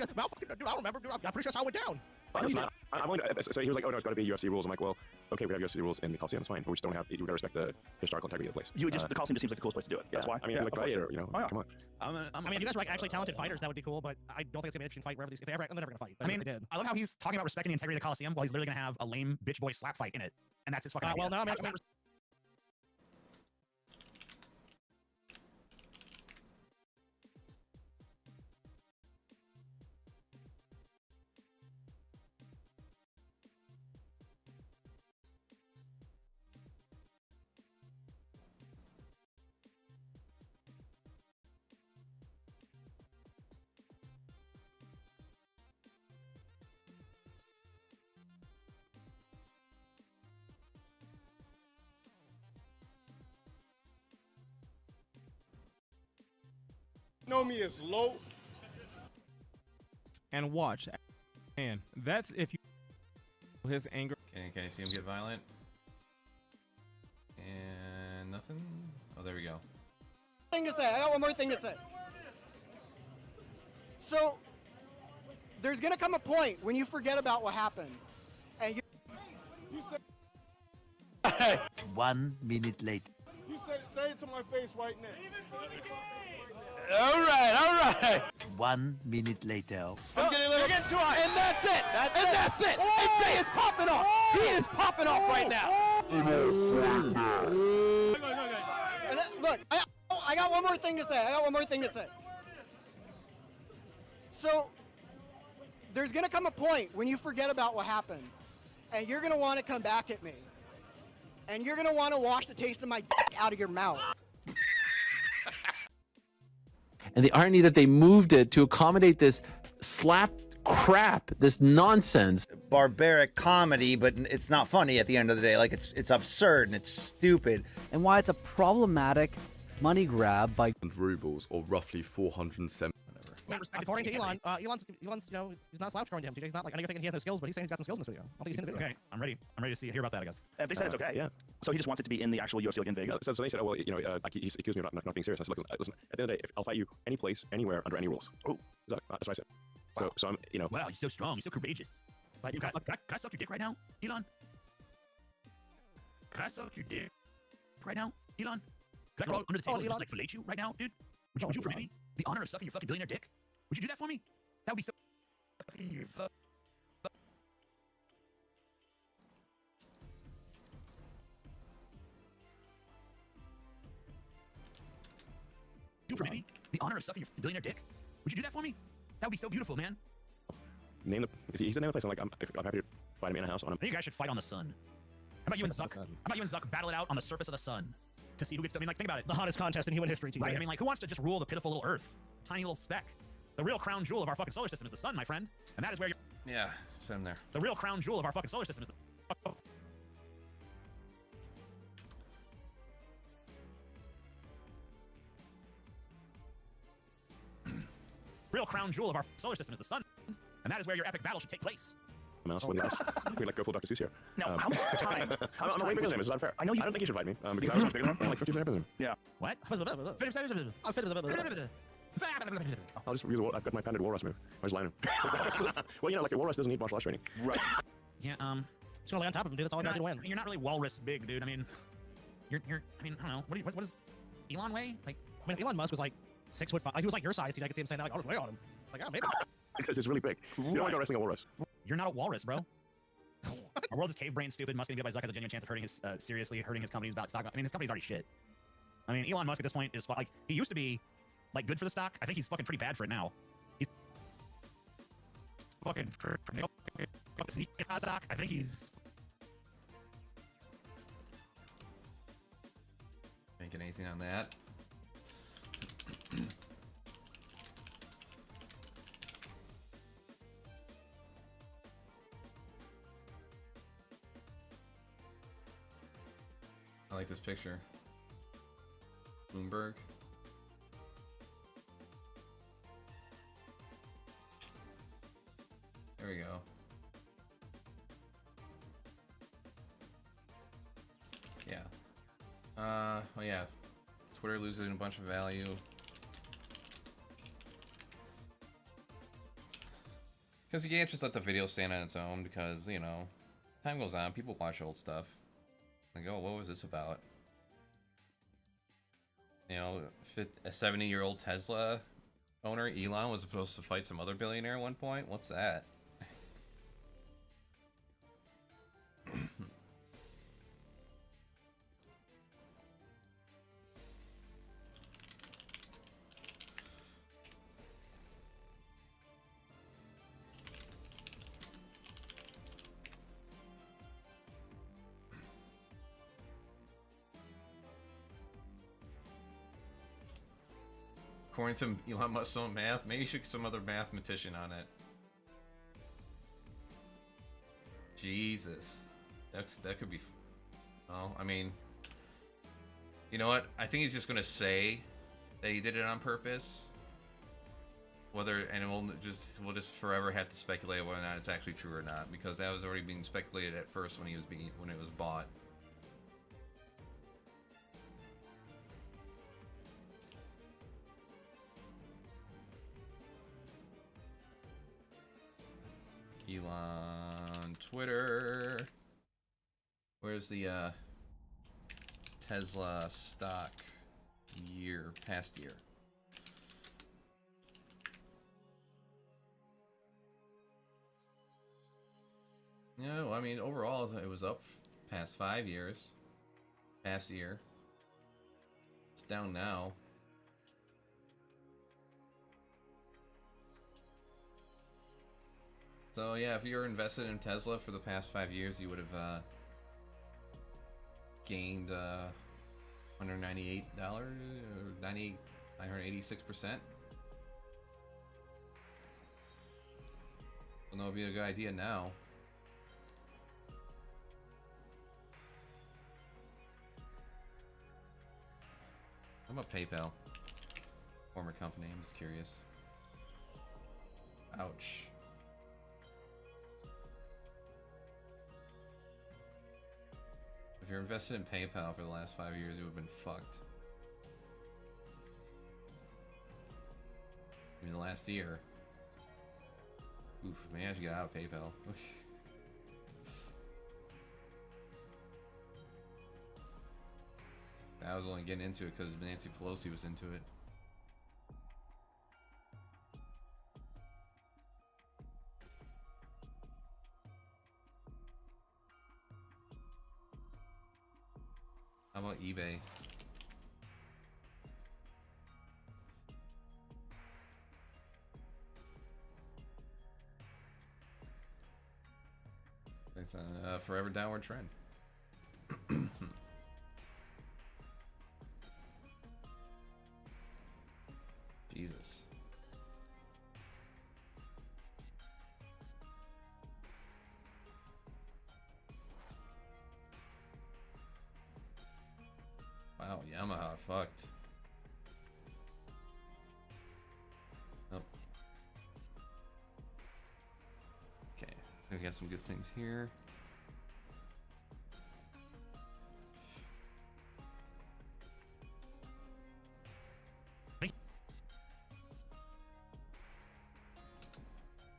remember, dude. I'm pretty sure that's how it went down. I'm going to, so he was like, oh no, it's got to be UFC rules. I'm like, well, okay, we have UFC rules in the Coliseum, it's fine, but we just don't have, we gotta respect the historical integrity of the place. The Coliseum just seems like the coolest place to do it. That's why. I mean, like Gladiator, you know, come on. I mean, if you guys are like actually talented fighters, that would be cool, but I don't think it's gonna be an interesting fight wherever these, if they're never gonna fight. I mean, they did. I love how he's talking about respecting the integrity of the Coliseum while he's literally gonna have a lame bitch boy slap fight in it. And that's his fucking idea. Well, now I'm actually know me as low. And watch. And that's if you his anger. Can I see him get violent? And nothing? Oh, there we go. I got one more thing to say. So, there's gonna come a point when you forget about what happened. And you 1 minute later. You say it to my face right now. All right. 1 minute later. I'm getting too hot. And that's it. That's it. And Jay is popping off. He is popping off right now. Look, I got one more thing to say. So, there's gonna come a point when you forget about what happened, and you're gonna want to come back at me, and you're gonna want to wash the taste of my dick out of your mouth. And the irony that they moved it to accommodate this slap crap, this nonsense. Barbaric comedy, but it's not funny at the end of the day. Like, it's absurd and it's stupid. And why it's a problematic money grab by rubles, or roughly 470. According to Elon, Elon's, you know, he's not slouch according to him. TJ's not like, I know you're thinking he has no skills, but he's saying he's got some skills in this video. I don't think he's seen the video. Okay, I'm ready. I'm ready to hear about that, I guess. If they said it's okay, Yeah. So he just wants it to be in the actual UFC, like in Vegas. So they said, oh, well, you know, like he accused me of not being serious. I said, look, listen, at the end of the day, I'll fight you any place, anywhere, under any rules. Oh. That's what I said. So I'm, you know. Wow, you're so strong. You're so courageous. But can I suck your dick right now, Elon? Can I suck your dick right now, Elon? Can I crawl under the table and just like fillet you right now, dude? Would you permit me the honor of sucking your fucking billionaire dick? Would you do that for me? That would be so. You permit me the honor of sucking your billionaire dick? Would you do that for me? That would be so beautiful, man. Name the. He said name the place. I'm like, I'm happy to fight him in a house on him. I think you guys should fight on the sun. How about you and Zuck? How about you and Zuck battle it out on the surface of the sun to see who gets to? I mean, like, think about it. The hottest contest in human history, TJ. Right. I mean, like, who wants to just rule the pitiful little Earth? Tiny little speck. The real crown jewel of our fucking solar system is the sun, my friend, and that is where you're. Yeah, send him there. The real crown jewel of our fucking solar system is the. Real crown jewel of our solar system is the sun, and that is where your epic battle should take place. Mouse wouldn't last. We like go full Dr. Seuss here. Now, how much time? I'm way bigger than him. This is unfair. I know you. I don't think you should fight me. Because I was bigger than him. I'm like 50% bigger than him. Yeah. What? I'll just use I've got my patented Walrus move. I was lying. Well, you know, like a Walrus doesn't need martial arts training. Right. Yeah. Just gonna lay on top of him, dude. That's all I gotta do to win. You're not really walrus big, dude. I mean, you're. I mean, I don't know. What does Elon weigh? Like, I mean, Elon Musk was like 6'5". He was like your size. I could see him saying that. Like, I'll just weigh on him. Like, yeah, maybe. Because it's really big. You don't want to go wrestling a Walrus. You're not a walrus, bro. Our world is cave brain stupid. Musk gonna get by Zuck has a genuine chance of hurting his seriously hurting his company's about stock. I mean, his company's already shit. I mean, Elon Musk at this point is like he used to be like good for the stock. I think he's fucking pretty bad for it now. He's fucking for stock. I think he's Thinking anything on that? I like this picture. Bloomberg. There we go. Yeah. Well, yeah. Twitter losing a bunch of value. Because you can't just let the video stand on its own because, you know, time goes on, people watch old stuff. Like, oh, what was this about? You know, a 70-year-old Tesla owner, Elon, was supposed to fight some other billionaire at one point? What's that? According to Elon Musk's own math, maybe you should get some other mathematician on it. Jesus. That could be... Well, I mean... You know what? I think he's just gonna say that he did it on purpose. Whether... And we'll just forever have to speculate whether or not it's actually true or not. Because that was already being speculated at first when it was bought. Elon Twitter. Where's the Tesla stock year, past year? No, I mean overall it was up past 5 years. Past year. It's down now. So yeah, if you're invested in Tesla for the past 5 years, you would have gained $198 or 986%. So that would be a good idea now. How about PayPal? Former company, I'm just curious. Ouch. If you're invested in PayPal for the last 5 years, you would have been fucked. I mean, the last year. Oof, maybe I should get out of PayPal. I was only getting into it because Nancy Pelosi was into it. How about eBay? It's a forever downward trend. Jesus. Wow, Yamaha fucked. Oh. Okay, we got some good things here.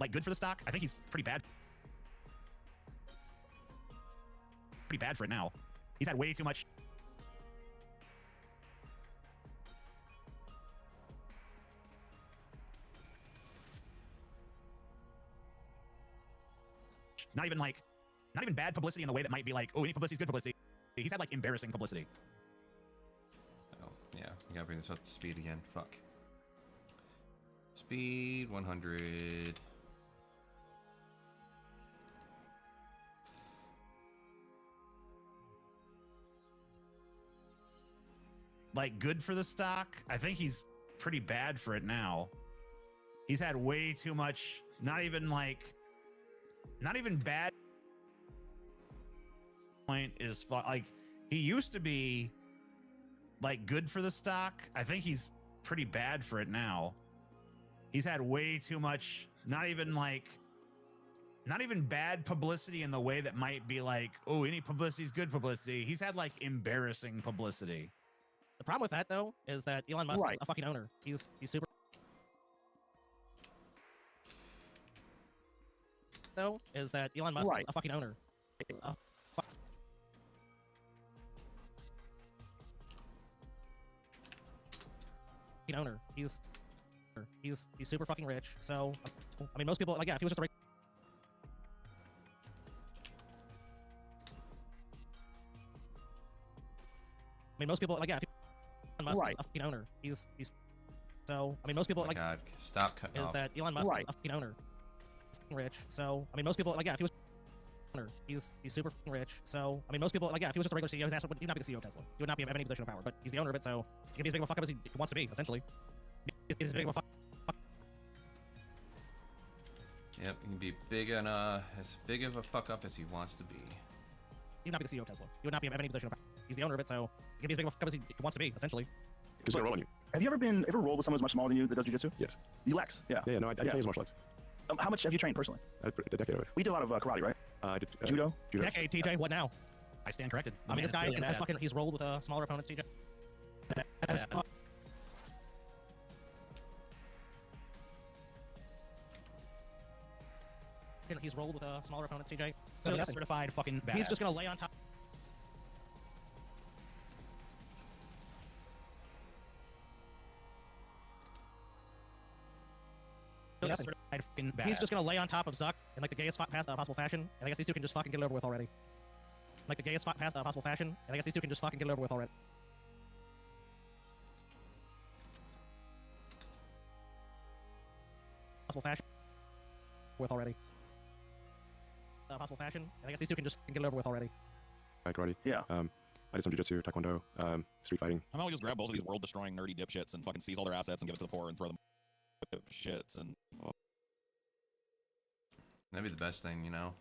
Like, good for the stock. I think he's pretty bad. Pretty bad for it now. He's had way too much. Not even bad publicity in the way that might be like, oh, any publicity is good publicity. He's had like embarrassing publicity. Oh, yeah, we gotta bring this up to speed again. Fuck. Speed 100. Like, good for the stock. I think he's pretty bad for it now. He's had way too much. Not even bad. Point is like, he used to be like good for the stock. I think he's pretty bad for it now. He's had way too much. Not even bad publicity in the way that might be like, oh, any publicity is good publicity. He's had like embarrassing publicity. The problem with that, though, is that Elon Musk is a fucking owner. He's super. Though, is that Elon Musk is a fucking owner. Fucking owner. He's super fucking rich. So, I mean, most people, like, yeah, if he was just a most people, like, yeah, if Elon Musk is a fucking owner. He's so, I mean, most people, Oh my like, God, stop cutting is off. that Elon Musk is a fucking owner. Fucking rich. So, I mean, most people, like, yeah, if he was owner, he's super fucking rich. So, I mean, most people, like, yeah, if he was just a regular CEO, his ass would not be the CEO of Tesla. He would not be have any position of power, but he's the owner of it, so he can be as big of a fuck up as he wants to be, essentially. He's as big of a fuck. Yep, he can be big and as big of a fuck up as he wants to be. He would not be the CEO of Tesla. He would not be have any position of power. He's the owner of it, so he can be as big of a fuck up as he wants to be, essentially. Because he's gonna roll on you. Have you ever rolled with someone who's much smaller than you that does jiu-jitsu? Yes. You Lex? Yeah. Yeah, no, I can't use martial arts. How much have you trained personally? A decade of it. We did a lot of karate, right? I did judo. Decade, TJ. What now? I stand corrected. I mean, this guy has fucking. He's rolled with smaller opponents, TJ. He's rolled with smaller opponents, TJ. So that's certified fucking badass. He's just gonna lay on top. He's just gonna lay on top of Zuck in like the gayest possible fashion, and I guess these two can just fucking get it over with already. Like the gayest possible fashion, and I guess these two can just fucking get it over with already. Possible fashion with already. Possible fashion, and I guess these two can just fucking get it over with already. Karate. Yeah. I did some jiu-jitsu, taekwondo, street fighting. I'm always just grab both of these world-destroying nerdy dipshits and fucking seize all their assets and give it to the poor and throw them shits and. That'd be the best thing, you know.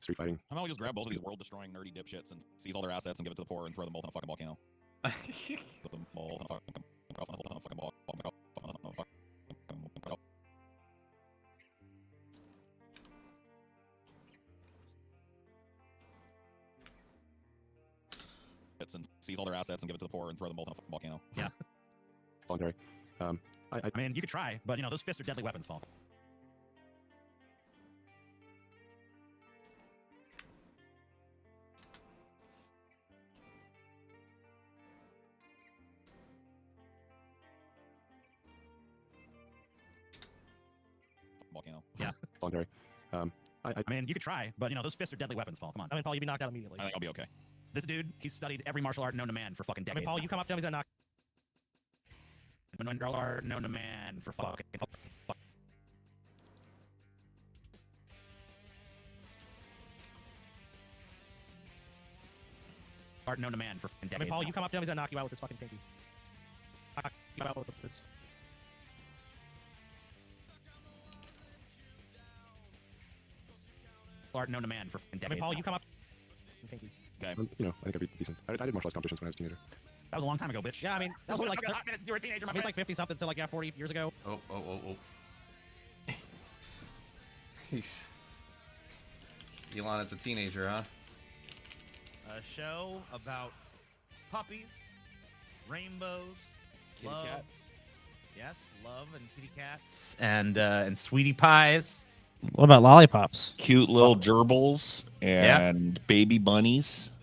Street fighting. I'm always just grab both of these world-destroying nerdy dipshits and seize all their assets and give it to the poor and throw them both in a fucking volcano. And seize all their assets and give it to the poor and throw them both in a fucking volcano. Yeah. Voluntary. I mean, you could try, but those fists are deadly weapons, Paul. Volcano. Yeah. Voluntary. I mean, you could try, but those fists are deadly weapons, Paul. Come on. I mean, Paul, you'd be knocked out immediately. I think I'll be okay. This dude, he's studied every martial art known to man for fucking decades. I mean, Paul, you come up to him, he's gonna knock. Martial art known to man for fucking. Art known to man for fucking decades. I mean, Paul, you come up to him, he's gonna knock you out with his fucking pinky. Knock you out with this. Art known to man for fucking decades. I mean, Paul, you come up. Pinky. Okay. I think I'd be decent. I did martial arts competitions when I was a teenager. That was a long time ago, bitch. Yeah, I mean, that was like hot minutes. You were a teenager, I mean, it's like 50 something, so like 40 years ago. Oh. He's... Elon, it's a teenager, huh? A show about puppies, rainbows, Kitty love. cats. Yes, love and kitty cats and sweetie pies. What about lollipops? Cute little gerbils and baby bunnies.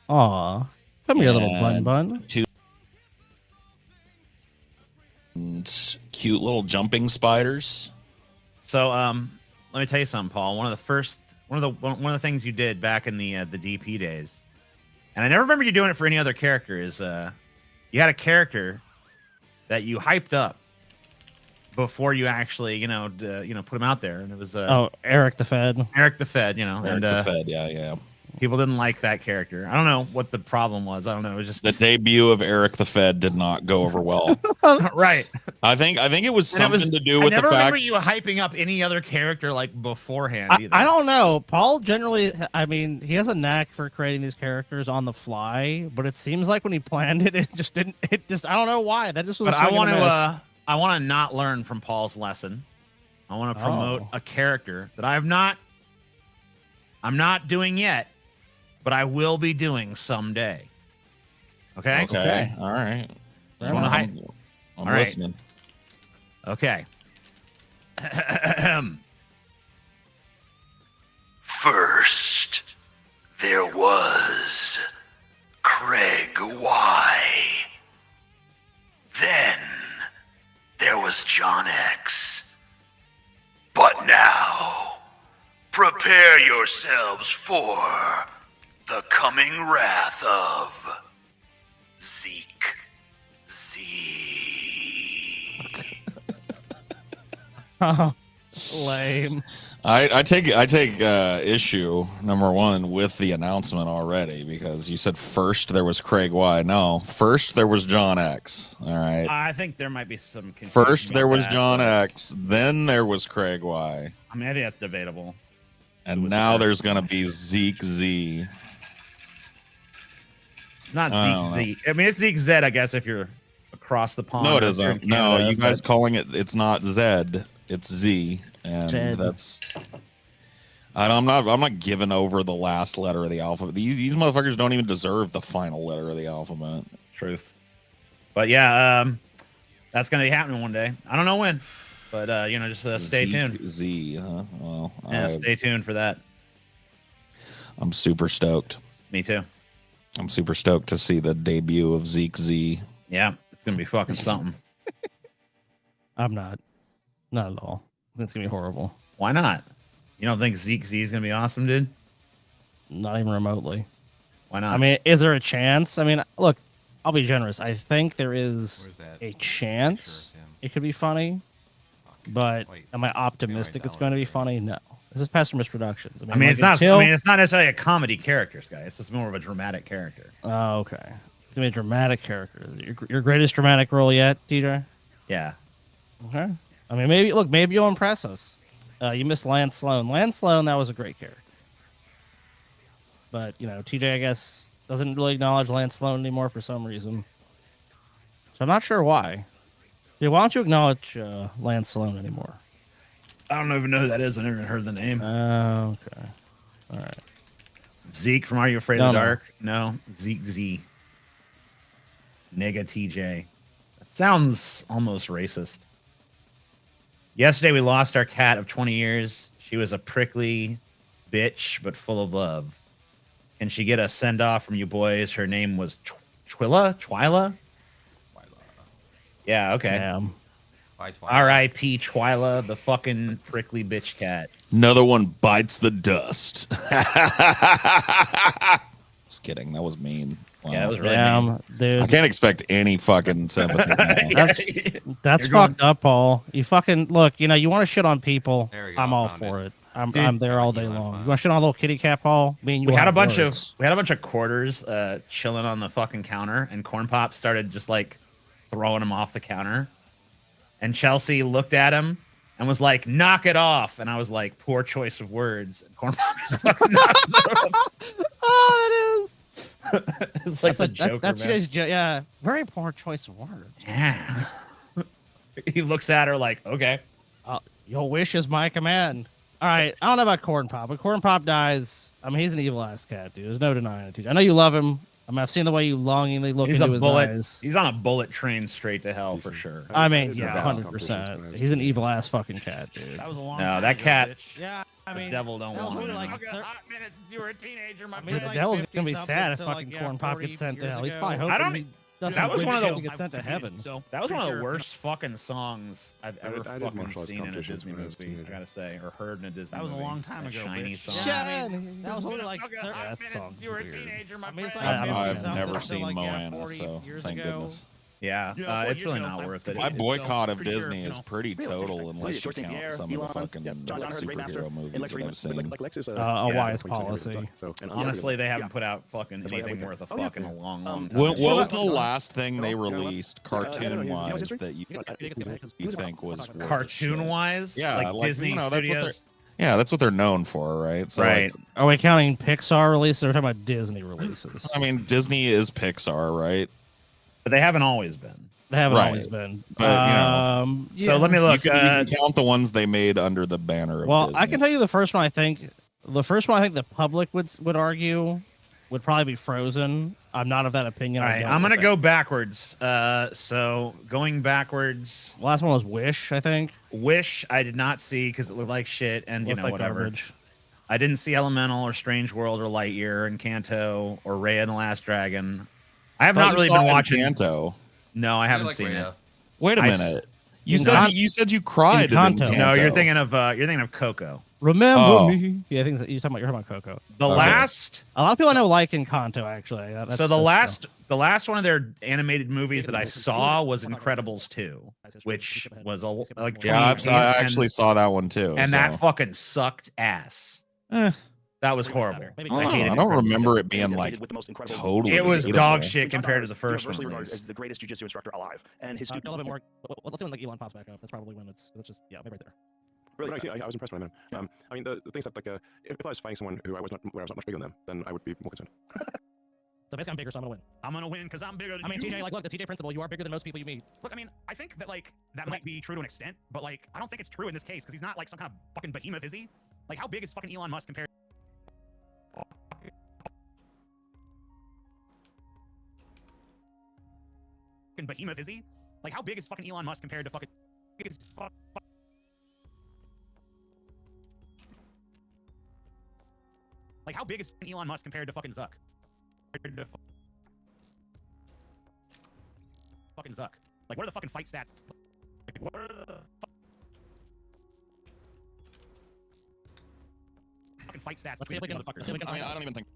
Aw. Come here, little bun. And cute little jumping spiders. So, let me tell you something, Paul. One of the things you did back in the DP days, and I never remember you doing it for any other character. Is you had a character that you hyped up before you actually, put him out there, and it was Eric the Fed. Eric the Fed, Eric the Fed, yeah. People didn't like that character. I don't know what the problem was. I don't know. It was just The debut of Eric the Fed did not go over well. right. I think it was something to do with the I never remember fact you hyping up any other character like beforehand either. I don't know. Paul generally, I mean, he has a knack for creating these characters on the fly, but it seems like when he planned it, it just didn't. It just, I don't know why. That just was. But I want to not learn from Paul's lesson. I want to promote a character that I'm not doing yet, but I will be doing someday. Okay. Okay. All right. I'm listening. Okay. First, there was Craig Y. Then, there was John X. But now, prepare yourselves for the coming wrath of Zeke Z. Lame. I take issue number one with the announcement already, because you said first there was Craig Y. No, first there was John X. All right. I think there might be some confusion. First there about was that, John but- X, then there was Craig Y. I mean, I think that's debatable. And now there's gonna be Zeke Z. It's not I don't Zeke Z. I mean, it's Zeke Z, I guess, if you're across the pond. No, it or if you're in isn't. No, Canada, you guys but- calling it's not Zed, it's Z, and Zed. that's. I'm not giving over the last letter of the alphabet. These motherfuckers don't even deserve the final letter of the alphabet. Truth. But yeah, that's gonna be happening one day. I don't know when, but just stay tuned. Z, huh? Well, Yeah, stay tuned for that. I'm super stoked. Me too. I'm super stoked to see the debut of Zeke Z. Yeah, it's gonna be fucking something. I'm not at all. It's gonna be horrible. Why not? You don't think Zeke Z is gonna be awesome, dude? Not even remotely. Why not? I mean, is there a chance? I mean, look, I'll be generous. I think there is Where's that a chance it could be funny, but am I optimistic it's going to be funny? No. This is Pastor Productions. I mean, it's not. I mean, it's not necessarily a comedy character, guy. It's just more of a dramatic character. Oh, okay. It's gonna be a dramatic character. Your greatest dramatic role yet, TJ? Yeah. Okay. I mean, maybe you'll impress us. You missed Lance Sloan. Lance Sloan, that was a great character. But TJ, I guess, doesn't really acknowledge Lance Sloan anymore for some reason. So I'm not sure why. Dude, why don't you acknowledge Lance Sloan anymore? I don't even know who that is. I never even heard the name. Okay. All right. Zeke from Are You Afraid No, of the no. Dark? No. Zeke Z. Nigga TJ. That sounds almost racist. Yesterday we lost our cat of 20 years. She was a prickly bitch, but full of love. Can she get a send off from you boys? Her name was Twyla? Yeah, okay. Bye, Twyla. R.I.P. Twyla, the fucking prickly bitch cat. Another one bites the dust. Just kidding. That was mean. Wow. Yeah, that was really mean. Dude. I can't expect any fucking sympathy. now. That's fucked up, Paul. You fucking look. You know you want to shit on people. There you go, I'm all found for it. Dude. I'm there all day long. You want to shit on a little kitty cat, Paul? Me and you We had a have bunch words. of quarters chilling on the fucking counter, and Corn Pop started just like throwing them off the counter. And Chelsea looked at him and was like, "Knock it off." And I was like, "Poor choice of words." And Corn Pop just fucking knocked it off. Oh, it is. It's like the Joker. That's man. today's yeah. Very poor choice of words. Yeah. He looks at her like, "Okay, Your wish is my command." All right, I don't know about Corn Pop, but Corn Pop dies. I mean, he's an evil ass cat, dude. There's no denying it, dude. I know you love him. I mean, I've seen the way you longingly look he's into a his bullet. eyes. He's on a bullet train straight to hell for sure." I mean, No yeah, doubt. 100%. He's an evil ass fucking cat, dude. That was a long No, time that ago, cat. bitch. Yeah, I The mean, devil don't that was want really him. like A hot minute since you were a teenager, my I mean, the man. devil's gonna be 50-something, sad if so, fucking like, yeah, Corn Pop 40 gets sent to years hell. He's ago. probably I hoping don't. he does That was some one of good the. shit to get sent to heaven. So That was one of the pretty sure- worst fucking songs I've I ever did fucking martial arts seen in a competitions Disney when I was a movie. I teenager. gotta say, or heard in a Disney. That was a movie. long time That ago, shiny bitch. song. Yeah, that was only like Okay, yeah, hot that minute song's since you were a weird. teenager, my I mean, it's friend. like I've 50-something, never so seen like, yeah, Moana, 40 so years thank ago. goodness. Yeah, Yeah, 4 it's years really ago, not I- worth it. My So, boycott of pretty sure, Disney you is know. pretty total unless you George St. count Pierre, some of the Elon, fucking John Hurt, the Remaster, superhero movies and Lex that I've seen. Lex is A yeah, wise 27 years policy. ago, so, and Honestly, they haven't yeah. put out fucking That's why I anything would worth a do it. Oh, yeah. fucking a long time. What was the Sure. last thing they No, no, no. released You know cartoon-wise history? that you You know, think was worth it? Cartoon-wise, Yeah, like Disney you know, that's what they're Studios. yeah, that's what they're known for, right? So, Right. like, Are we counting Pixar releases or are we talking about Disney releases? I mean, Disney is Pixar, right? But they haven't always been. They haven't Right. always been. But, you know, Yeah. So let me look. You can count the ones they made under the banner of Well, Disney. I can tell you the first one. I think the public would argue would probably be Frozen. I'm not of that opinion. All I right, don't I'm gonna think- go backwards. So going backwards. Last one was Wish, I think. Wish I did not see because it looked like shit, and you Looked know like whatever. garbage. I didn't see Elemental or Strange World or Lightyear and Kanto or Raya and the Last Dragon. I have Thought not you really saw been watching. Encanto. No, I haven't like seen Raya. it. Wait a I s- minute. You Encanto. said you cried in Encanto. Encanto. No, you're thinking of Coco. Remember Oh. me? Yeah, I think you're talking about Coco. The Okay. last. A lot of people I know like Encanto actually. That's- So the that's last one of their animated movies that I saw was Incredibles 2, which was a like Yeah, 2018, I actually saw that one too. and so. that fucking sucked ass. That was horrible. I don't remember it being like totally. It was hateable. dog shit compared to the first universally one. regarded as the greatest jiu-jitsu instructor alive, and his a student. little bit more. Well, let's see when like Elon pops back up. That's probably when it's just maybe right there. Really, no, actually, I was impressed when I met him. I mean, the things that like, if I was fighting someone who I was not much bigger than them, then I would be more concerned. So basically, I'm bigger, so I'm gonna win. I'm gonna win because I'm bigger than I mean, you. TJ, like, look, the TJ principle. You are bigger than most people you meet. Look, I mean, I think that like that might be true to an extent, but like I don't think it's true in this case because he's not like some kind of fucking behemoth, is he? Like, how big is fucking Elon Musk compared? Fucking behemoth, is he? Like, how big is fucking Elon Musk compared to fucking? Like, how big is fucking Elon Musk compared to fucking Zuck? Fucking Zuck. Like, what are the fucking fight stats? Like, what are the fucking fight stats? Let's see if we can. Let's see if we can I mean, find I out. don't even think.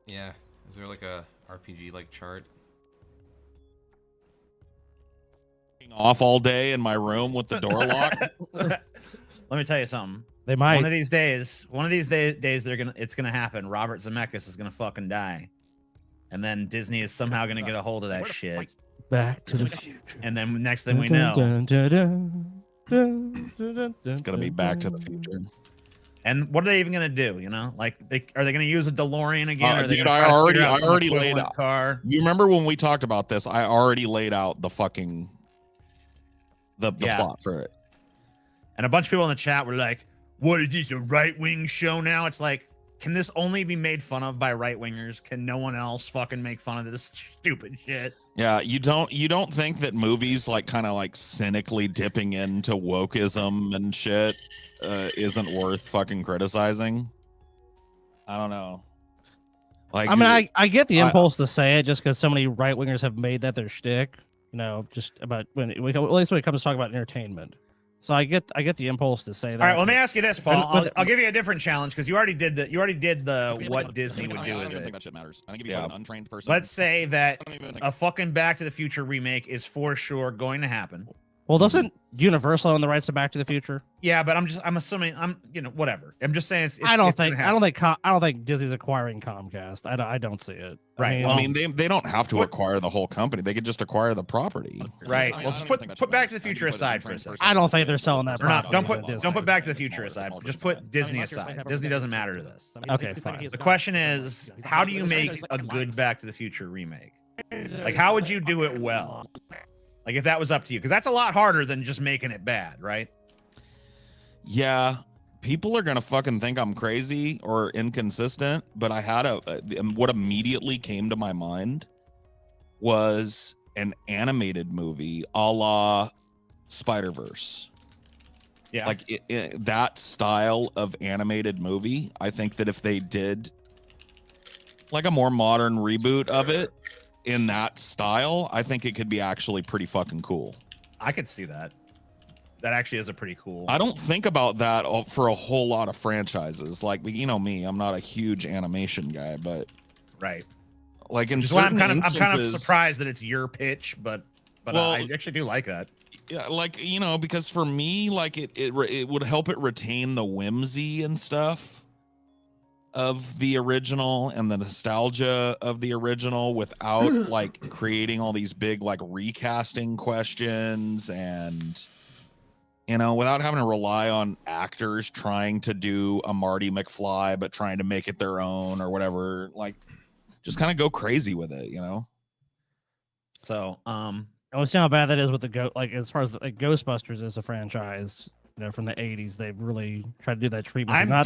Yeah. Is there like a RPG like chart? Off all day in my room with the door locked. Let me tell you something. They might. One of these days, it's gonna happen. Robert Zemeckis is gonna fucking die, and then Disney is somehow gonna get a hold of that shit. Back to the future. And then next thing we know, It's gonna be Back to the Future. And what are they even gonna do? You know, like are they gonna use a DeLorean again? Or are they Dude, gonna I try to figure already out some laid equivalent out. car? You remember when we talked about this? I already laid out the fucking the plot for it. And a bunch of people in the chat were like, "What is this, a right-wing show now?" It's like, can this only be made fun of by right-wingers? Can no one else fucking make fun of this stupid shit? Yeah, you don't think that movies like kind of like cynically dipping into wokeism and shit isn't worth fucking criticizing? I don't know. Like, I mean, I get the impulse to say it just because so many right wingers have made that their shtick. You know, just about at least when it comes to talking about entertainment. So I get the impulse to say that. All right, well, let me ask you this, Paul. But- I'll give you a different challenge because you already did the what Disney would do I don't with even it. think that shit matters. I think if you Yeah. put an untrained person. Let's say that I don't even think- a fucking Back to the Future remake is for sure going to happen. Well, doesn't Universal own the rights to Back to the Future? Yeah, but I'm assuming whatever. I'm just saying it's I don't it's gonna think happen. I don't think Disney's acquiring Comcast. I don't see it. Right. I mean, they don't have to acquire the whole company. They could just acquire the property. Right. Well, just put Back to the Future aside for a second. I don't think they're selling that. Or not. Don't property to put Disney. Back to the Future aside. Just put Disney aside. Disney doesn't matter to this. Okay, fine. The question is, how do you make a good Back to the Future remake? Like, how would you do it well? Like, if that was up to you, because that's a lot harder than just making it bad, right? Yeah, people are gonna fucking think I'm crazy or inconsistent, but I had what immediately came to my mind was an animated movie a la Spider-Verse. Yeah, like that style of animated movie. I think that if they did like a more modern reboot of it in that style, I think it could be actually pretty fucking cool. I could see that. That actually is a pretty cool. I don't think about that for a whole lot of franchises. Like, you know me, I'm not a huge animation guy, but right. Like in Which is why certain I'm kind of instances- surprised that it's your pitch, but Well, I actually do like that. Yeah, like, you know, because for me, like it would help it retain the whimsy and stuff of the original and the nostalgia of the original without like creating all these big like recasting questions and, you know, without having to rely on actors trying to do a Marty McFly but trying to make it their own or whatever. Like, just kind of go crazy with it, you know. So, we'll see how bad that is with the like as far as like Ghostbusters as a franchise. You know, from the '80s, they've really tried to do that treatment. Not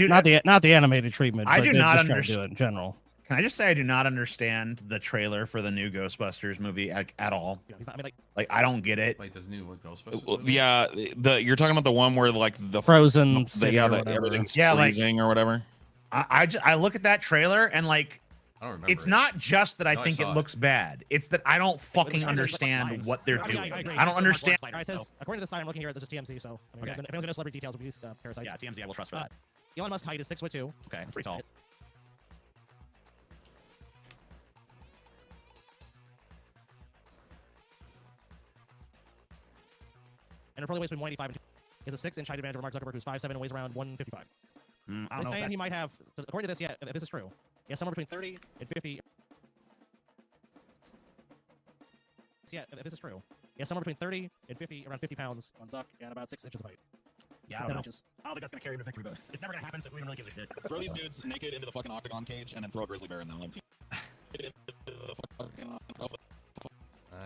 the animated treatment. I but do they've not just tried to do understand it in general. Can I just say I do not understand the trailer for the new Ghostbusters movie at all? Like I don't get it. Wait, there's new Ghostbusters? Well, yeah, you're talking about the one where like the Frozen the, city yeah, or the, whatever. everything's Yeah, like- freezing or whatever. I look at that trailer and like I don't remember. it's not just that I No, I think saw it it. looks bad. It's that I don't fucking understand what they're doing. I don't understand. All right, it says, according to the sign I'm looking here, this is TMZ. So I mean, if anyone's gonna know celebrity details, these parasites. Yeah, TMZ, I will trust for that. Elon Musk height is 6'2". Okay, that's pretty tall. And it probably weighs between 185 and 2. He has a 6-inch height advantage over Mark Zuckerberg, who's 5'7" and weighs around 155. I don't They're know. saying he might have, according to this, yeah, if this is true, he has somewhere between 30 and 50. Yeah, if this is true, he has somewhere between 30 and 50, around 50 pounds on Zuck, and about 6 inches of height. Yeah, I 7 don't know. inches. I don't think that's gonna carry him to victory, but it's never gonna happen. So who even really gives a shit? Throw these dudes naked into the fucking octagon cage and then throw a grizzly bear in them.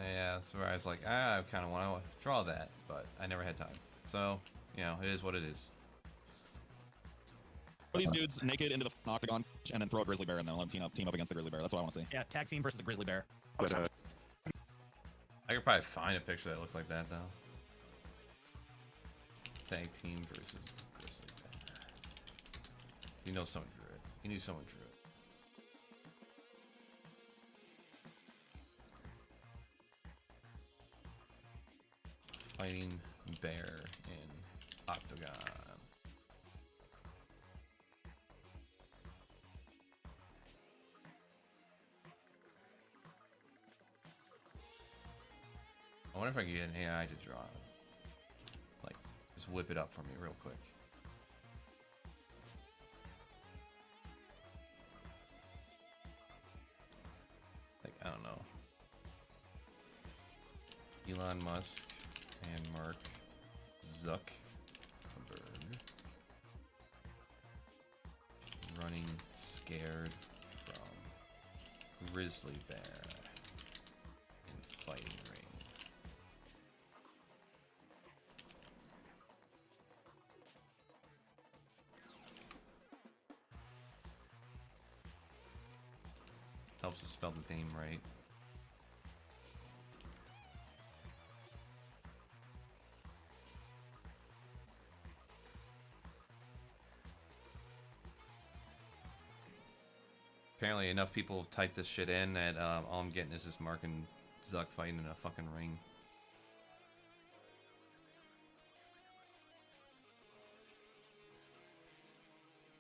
Yeah, that's where I was like, I kind of want to draw that, but I never had time. So, you know, it is what it is. Throw these dudes naked into the fucking octagon cage and then throw a grizzly bear in them. Let them team up against the grizzly bear. That's what I want to see. Yeah, tag team versus the grizzly bear. I could probably find a picture that looks like that, though. Tag team versus grizzly bear. You know someone drew it. You knew someone drew it. Fighting bear in octagon. I wonder if I can get an AI to draw it. Like, just whip it up for me real quick. Like, I don't know. Elon Musk and Mark Zuckerberg. running scared from grizzly bear in fighting ring. Helps to spell the name right. Apparently enough people have typed this shit in that all I'm getting is this Mark and Zuck fighting in a fucking ring.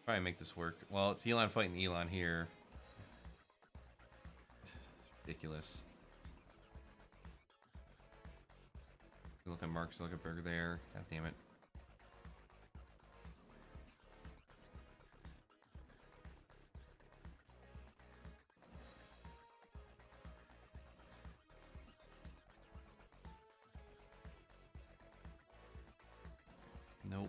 Probably make this work. Well, it's Elon fighting Elon here. Ridiculous. Look at Mark Zuckerberg there. God damn it. Nope.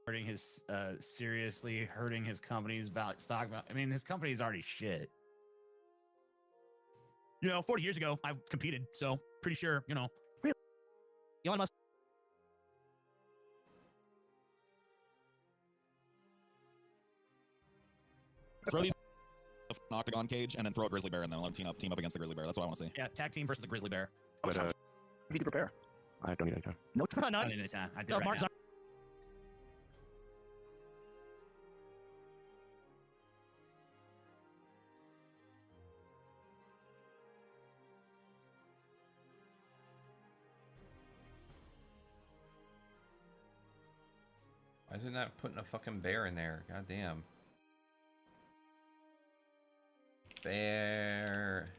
Hurting his seriously hurting his company's stock value. I mean, his company's already shit. You know, 40 years ago, I competed, so pretty sure, you know. Elon Musk. Throw these in an octagon cage and then throw a grizzly bear and then let them team up against the grizzly bear. That's what I want to see. Yeah, tag team versus the grizzly bear. But you need to prepare. I don't need any time. No, not any time. I did right Mark now. Why is it not putting a fucking bear in there? God damn. Bear.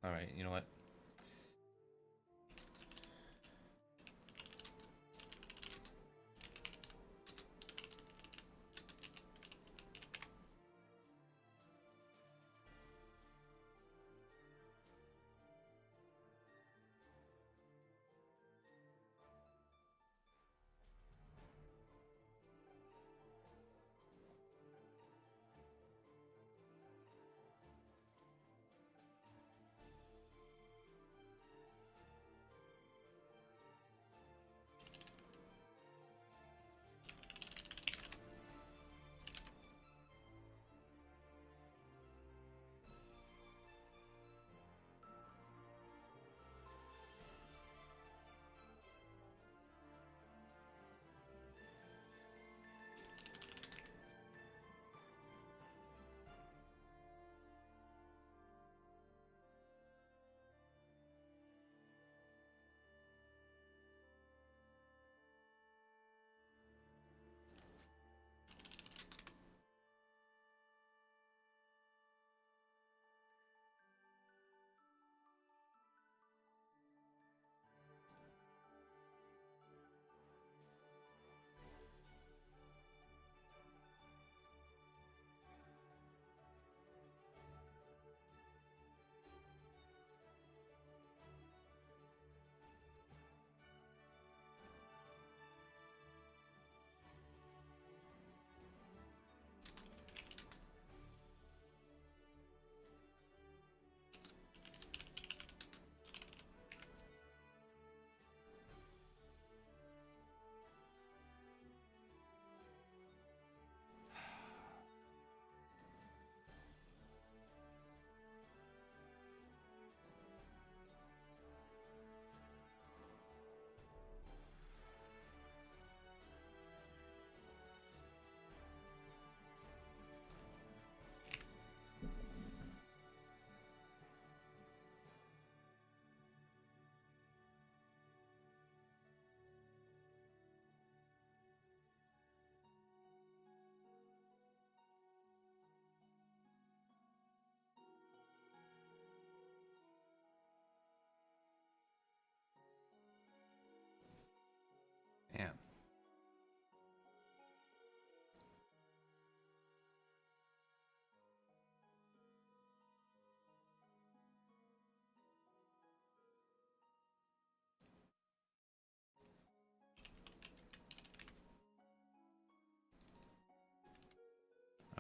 All right, you know what?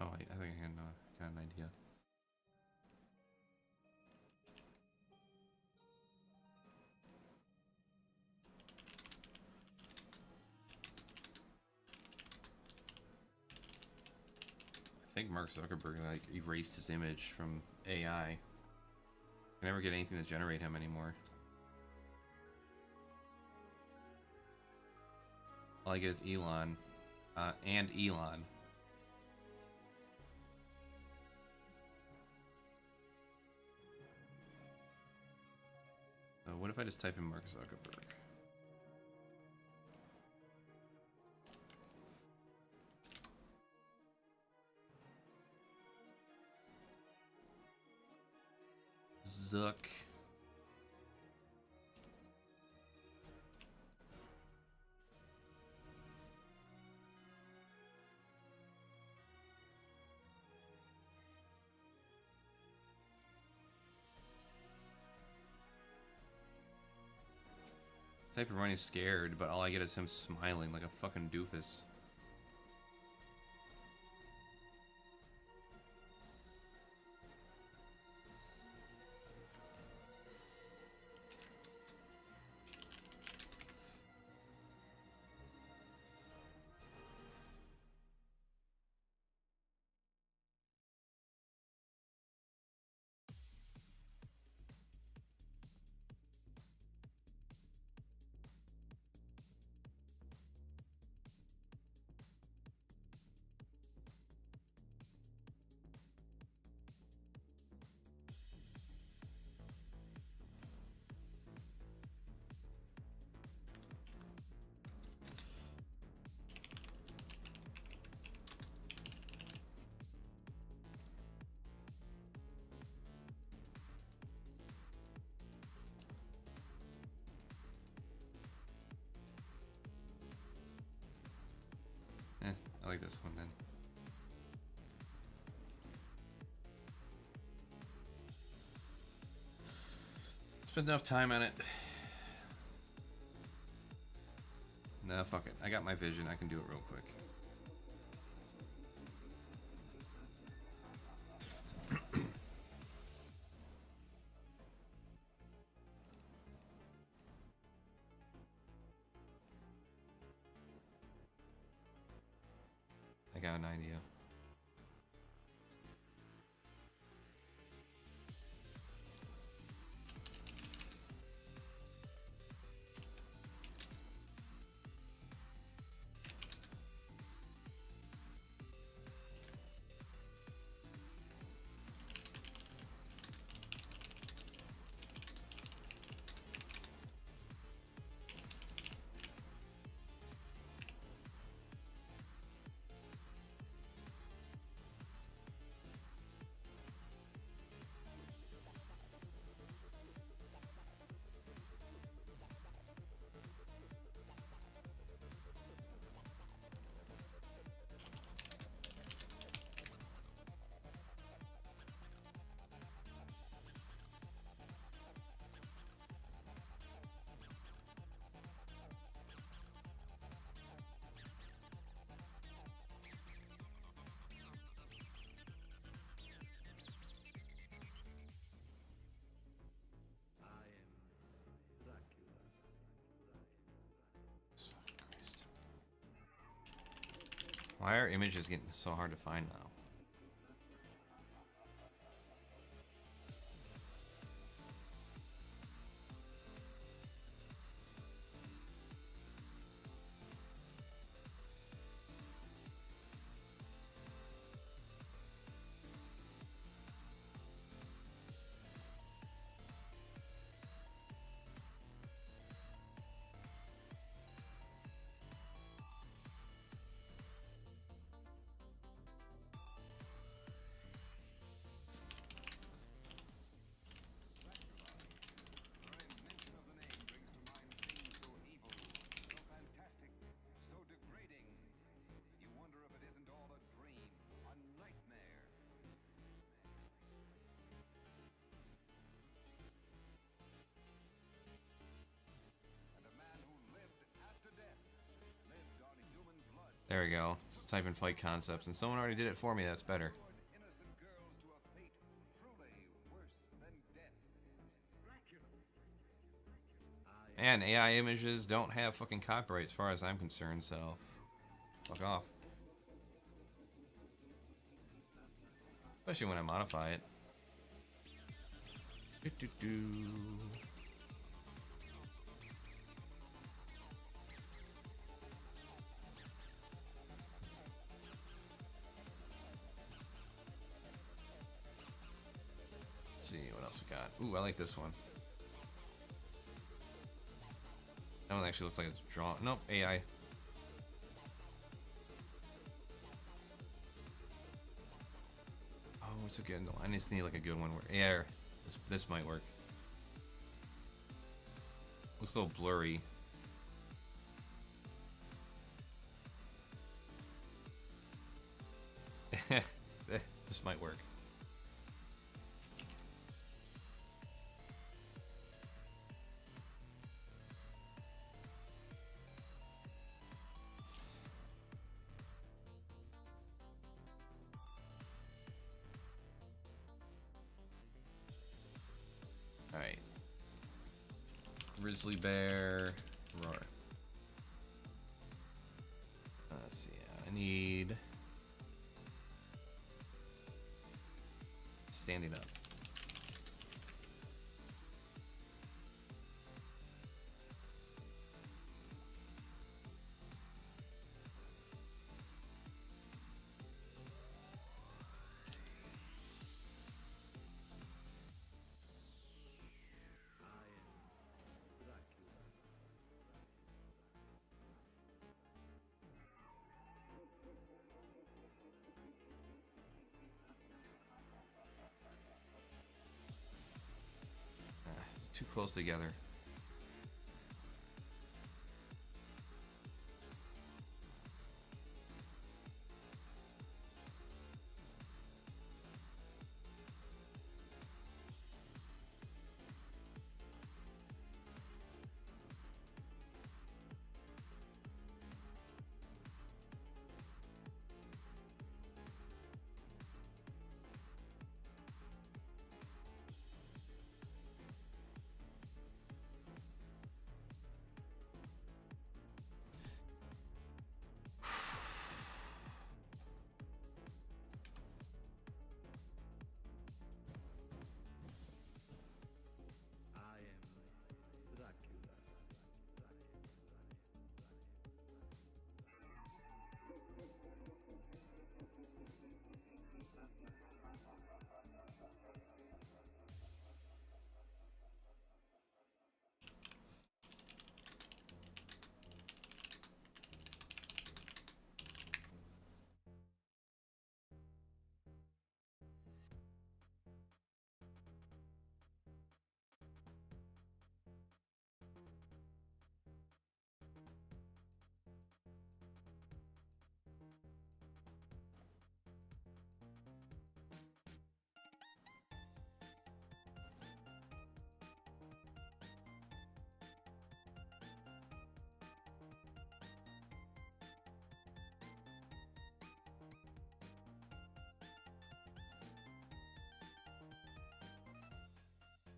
Oh, I think I got an idea. I think Mark Zuckerberg like erased his image from AI. I can never get anything to generate him anymore. All I get is Elon, and Elon. So what if I just type in Mark Zuckerberg? Zuck. Type of running scared, but all I get is him smiling like a fucking doofus. I like this one then. Spent enough time on it. Nah, fuck it. I got my vision. I can do it real quick. I got an idea. Why are images getting so hard to find now? There we go. Just type in fight concepts, and someone already did it for me. That's better. And AI images don't have fucking copyright as far as I'm concerned, so fuck off. Especially when I modify it. Let's see what else we got. Ooh, I like this one. That one actually looks like it's drawn. Nope, AI. Oh, what's a good one? I just need like a good one where AI. This might work. Looks a little blurry. This might work. Alright. Grizzly bear. Roar. Let's see. I need standing up. Too close together.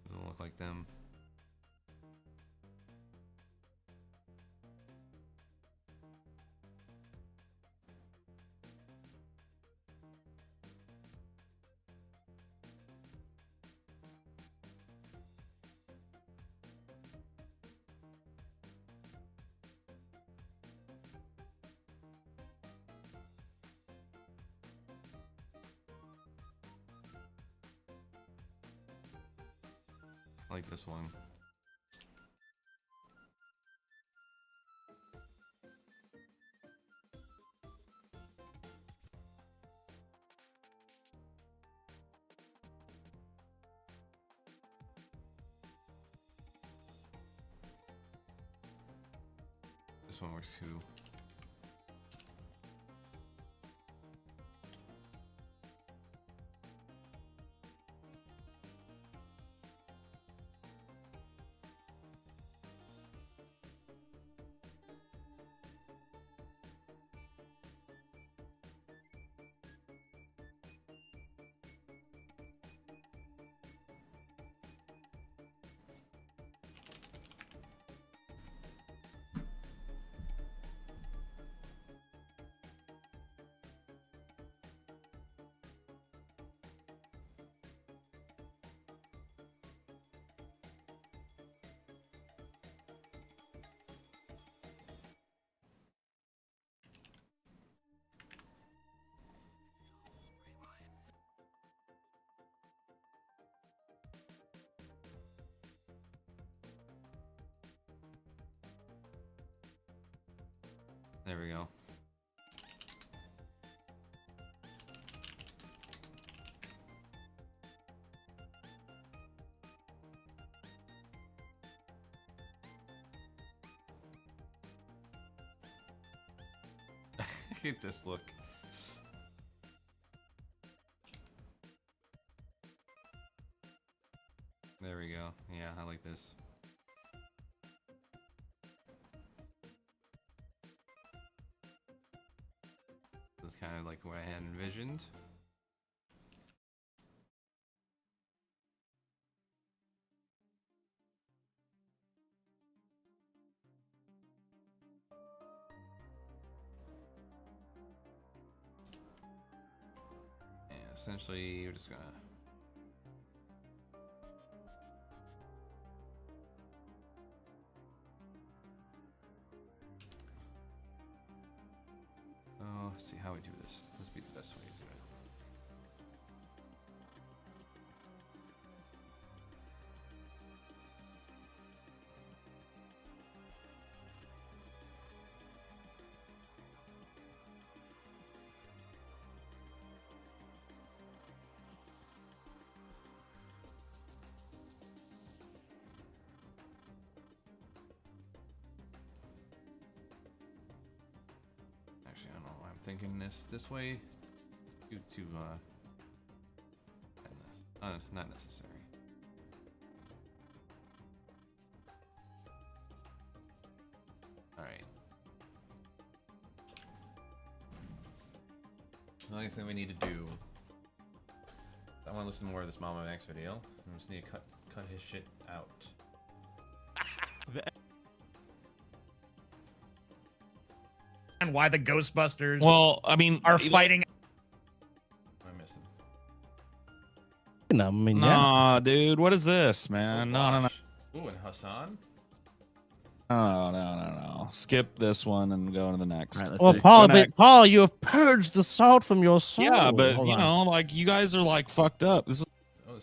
Doesn't look like them. I like this one. This one works too. There we go. Look at this look. There we go. Yeah, I like this. This is kind of like what I had envisioned. And essentially, we're just gonna. Oh, let's see how we do this. This would be the best way to do it. Actually, I don't know why I'm thinking this way. Not necessary. All right. The only thing we need to do. I want to listen to more of this Mama Max video. I just need to cut his shit out. And why the Ghostbusters? Well, I mean, are fighting. I missed him. No, I mean, Nah, dude, what is this, man? No. Ooh, and Hassan. No. Skip this one and go to the next. Well, Paul, you have purged the salt from your soul. Yeah, but Hold you on. know, like you guys are like fucked up. This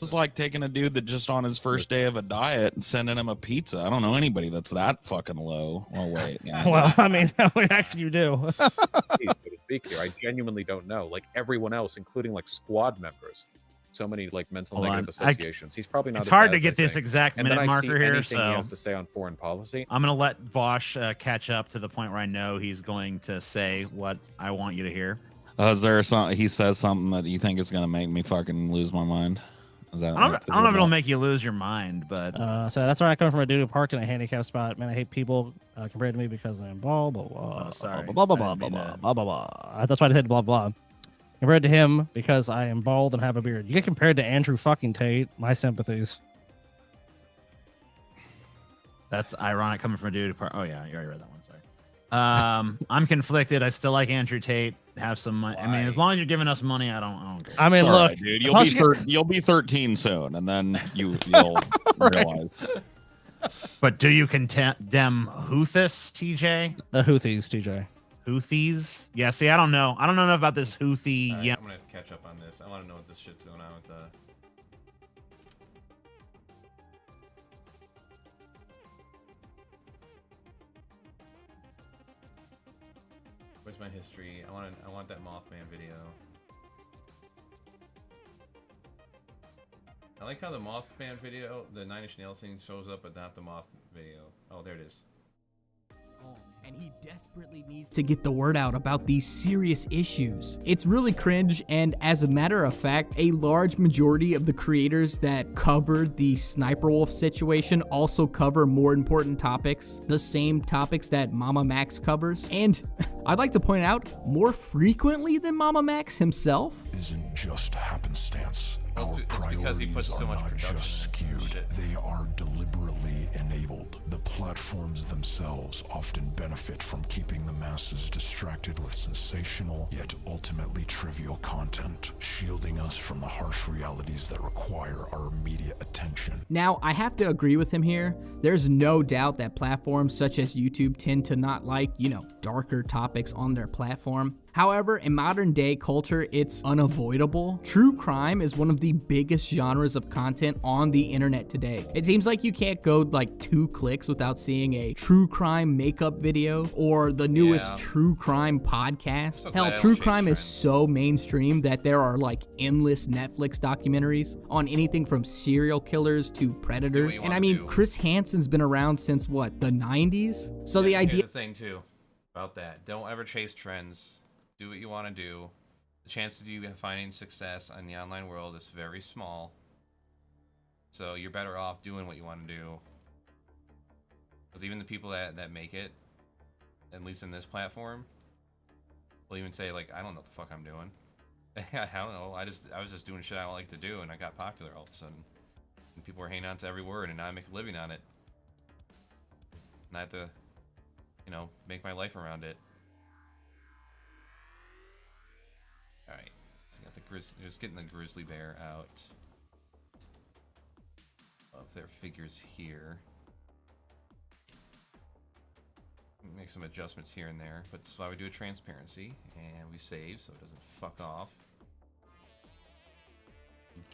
is like taking a dude that just on his first day of a diet and sending him a pizza. I don't know anybody that's that fucking low. Oh wait, yeah. Well, I mean, actually, you do. So to speak here, I genuinely don't know. Like everyone else, including like squad members, so many like mental Hold negative on. associations. He's probably not. It's as hard bad to as get I this think. exact And then minute I see marker here, anything so he has to say on foreign policy. I'm gonna let Vosh catch up to the point where I know he's going to say what I want you to hear. Is there something he says something that you think is gonna make me fucking lose my mind? Is that? I don't know if it'll make you lose your mind, but So that's where I come from, a dude who parked in a handicap spot. Man, I hate people compared to me because I'm blah blah blah. Sorry. Blah blah blah blah blah blah blah blah. That's why I said blah blah. Compared to him because I am bald and have a beard. You get compared to Andrew fucking Tate. My sympathies. that's ironic coming from a dude who oh yeah, you already read that one. Sorry. I'm conflicted. I still like Andrew Tate. Have some money. I mean, as long as you're giving us money, I don't care. I mean, It's all look, right, dude, you'll be 13 soon, and then you'll realize. But do you condemn Houthis, TJ? The Houthis, TJ. Houthis? Yeah. See, I don't know. I don't know enough about this Houthi. Right, Yeah. I'm gonna catch up on this. I want to know what this shit's going on with the. Where's my history? I want that Mothman video. I like how the Mothman video, the Nine Inch Nails thing shows up, but not the Moth video. Oh, there it is. And he desperately needs to get the word out about these serious issues. It's really cringe, and as a matter of fact, a large majority of the creators that covered the Sniper Wolf situation also cover more important topics, the same topics that Mama Max covers, and I'd like to point out, more frequently than Mama Max himself. Isn't just happenstance. Our because he puts priorities so are much not production just into this skewed, shit. they are deliberately enabled. The platforms themselves often benefit from keeping the masses distracted with sensational, yet ultimately trivial content, shielding us from the harsh realities that require our immediate attention. Now, I have to agree with him here. There's no doubt that platforms such as YouTube tend to not like, darker topics on their platform. However, in modern day culture, it's unavoidable. True crime is one of the biggest genres of content on the internet today. It seems like you can't go like 2 clicks without without seeing a true crime makeup video or the newest Yeah. true crime podcast. So glad Hell, I don't true chase crime is trends. so mainstream that there are like endless Netflix documentaries on anything from serial killers to predators. you And I wanna mean, do. Chris Hansen's been around since what, the 90s? So the Here's idea the thing too about that: don't ever chase trends. Do what you want to do. The chances of you finding success in the online world is very small. So you're better off doing what you want to do. Because even the people that make it, at least in this platform, will even say like, I don't know what the fuck I'm doing. I don't know. I was just doing shit I like to do, and I got popular all of a sudden. And people were hanging on to every word, and now I make a living on it. And I have to, you know, make my life around it. All right, so we got the just getting the grizzly bear out of their figures here. Make some adjustments here and there, but that's why we do a transparency, and we save so it doesn't fuck off.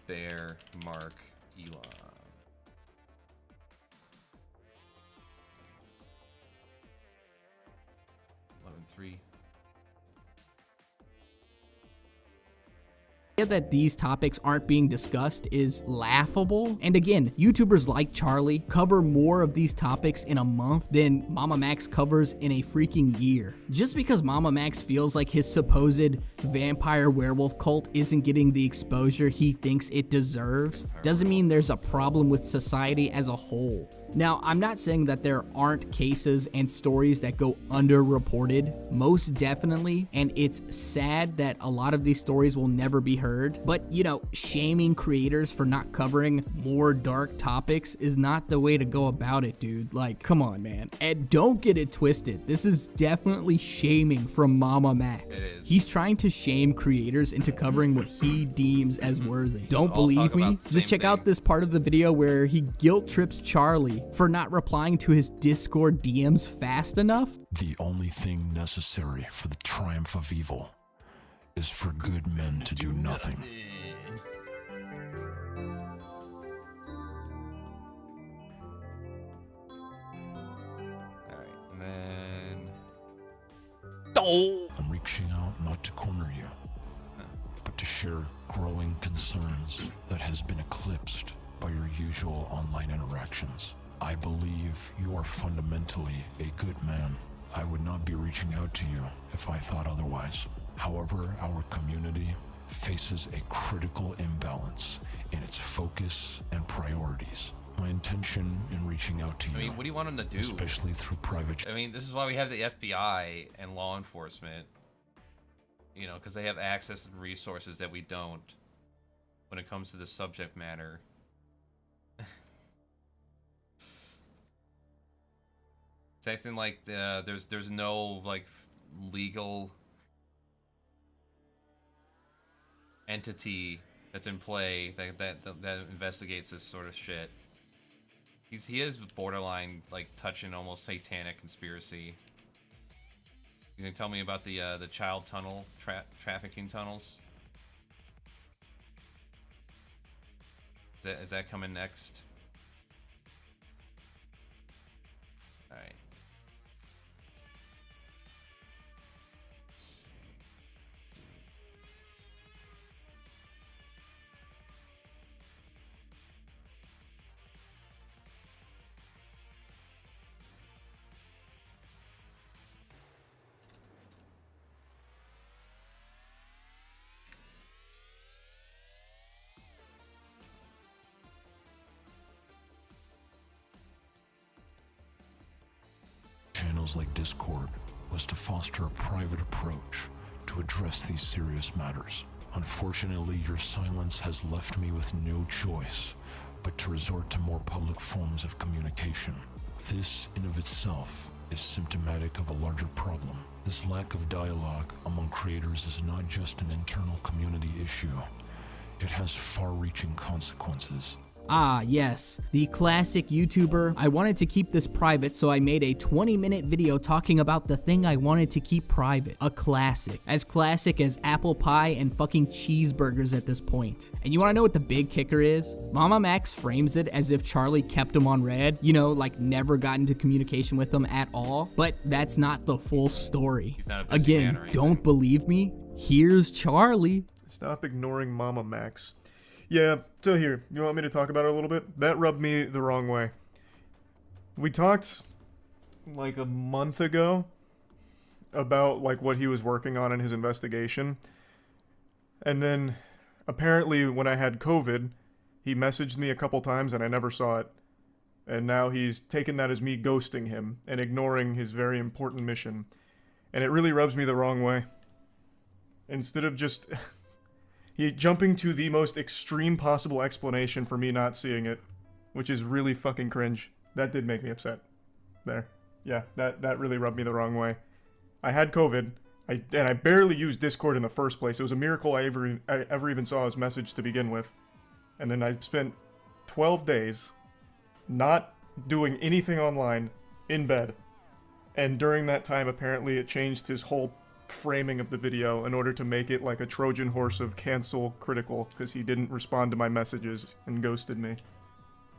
Bear, Mark, Elon. 11-3. that these topics aren't being discussed is laughable. And again, YouTubers like Charlie cover more of these topics in a month than Mama Max covers in a freaking year. Just because Mama Max feels like his supposed vampire werewolf cult isn't getting the exposure he thinks it deserves, doesn't mean there's a problem with society as a whole. Now, I'm not saying that there aren't cases and stories that go underreported, most definitely, and it's sad that a lot of these stories will never be heard, but you know, shaming creators for not covering more dark topics is not the way to go about it, dude. Like, come on, man. And don't get it twisted. This is definitely shaming from Mama Max. It is. He's trying to shame creators into covering what he deems as worthy. Don't all believe talk me? about the Just same check out this part of the video where he guilt trips Charlie for not replying to his Discord DMs fast enough. The only thing necessary for the triumph of evil is for good men to do nothing. Alright, and then... I'm reaching out not to corner you, but to share growing concerns that has been eclipsed by your usual online interactions. I believe you are fundamentally a good man. I would not be reaching out to you if I thought otherwise. However, our community faces a critical imbalance in its focus and priorities. My intention in reaching out to you, I mean, what do you want him to do? especially through private I mean, this is why we have the FBI and law enforcement. You know, because they have access and resources that we don't when it comes to the subject matter. It's acting like there's no like legal entity that's in play that investigates this sort of shit. He is borderline like touching almost satanic conspiracy. You can tell me about the child tunnel trafficking tunnels. Is that coming next? All right. channels like Discord was to foster a private approach to address these serious matters. Unfortunately, your silence has left me with no choice but to resort to more public forms of communication. This, in of itself, is symptomatic of a larger problem. This lack of dialogue among creators is not just an internal community issue. It has far-reaching consequences. Ah, yes, the classic YouTuber. I wanted to keep this private, so I made a 20-minute video talking about the thing I wanted to keep private. A classic. As classic as apple pie and fucking cheeseburgers at this point. And you wanna know what the big kicker is? Mama Max frames it as if Charlie kept him on red, you know, like never got into communication with him at all. But that's not the full story. He's not a busy man or Again, don't believe me? Here's Charlie. Stop ignoring Mama Max. Yeah, so here, you want me to talk about it a little bit? That rubbed me the wrong way. We talked like a month ago about like what he was working on in his investigation. And then apparently when I had COVID, he messaged me a couple times and I never saw it. And now he's taken that as me ghosting him and ignoring his very important mission. And it really rubs me the wrong way. Instead of just he jumping to the most extreme possible explanation for me not seeing it, which is really fucking cringe. That did make me upset. There. Yeah, that really rubbed me the wrong way. I had COVID, and I barely used Discord in the first place. It was a miracle I ever even saw his message to begin with. And then I spent 12 days not doing anything online, in bed. And during that time, apparently it changed his whole framing of the video in order to make it like a Trojan horse of cancel critical because he didn't respond to my messages and ghosted me.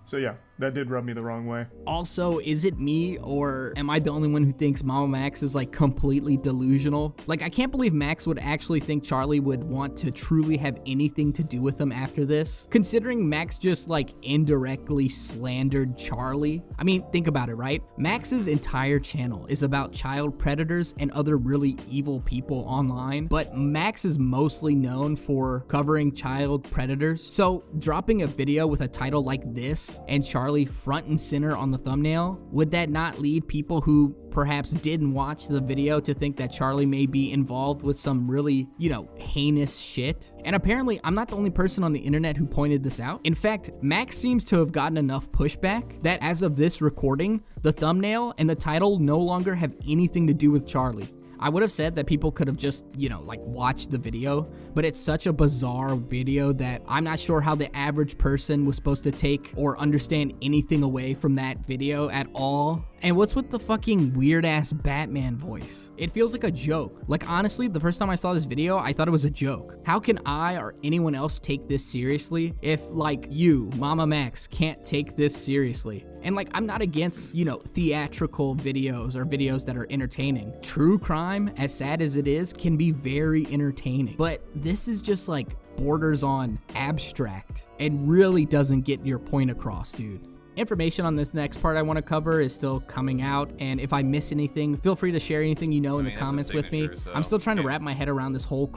So yeah, that did rub me the wrong way. Also, is it me or am I the only one who thinks Mama Max is like completely delusional? Like, I can't believe Max would actually think Charlie would want to truly have anything to do with him after this. Considering Max just like indirectly slandered Charlie. I mean, think about it, right? Max's entire channel is about child predators and other really evil people online, but Max is mostly known for covering child predators. So dropping a video with a title like this and Charlie front and center on the thumbnail, would that not lead people who perhaps didn't watch the video to think that Charlie may be involved with some really, you know, heinous shit? And apparently, I'm not the only person on the internet who pointed this out. In fact, Max seems to have gotten enough pushback that as of this recording, the thumbnail and the title no longer have anything to do with Charlie. I would have said that people could have just, you know, like watched the video, but it's such a bizarre video that I'm not sure how the average person was supposed to take or understand anything away from that video at all. And what's with the fucking weird ass Batman voice? It feels like a joke. Like, honestly, the first time I saw this video, I thought it was a joke. How can I or anyone else take this seriously if, like, you, Mama Max, can't take this seriously? And like, I'm not against, you know, theatrical videos or videos that are entertaining. True crime, as sad as it is, can be very entertaining. But this is just like borders on abstract and really doesn't get your point across, dude. Information on this next part I want to cover is still coming out, and if I miss anything, feel free to share anything you know in the comments with me. So I'm still trying to wrap my head around this whole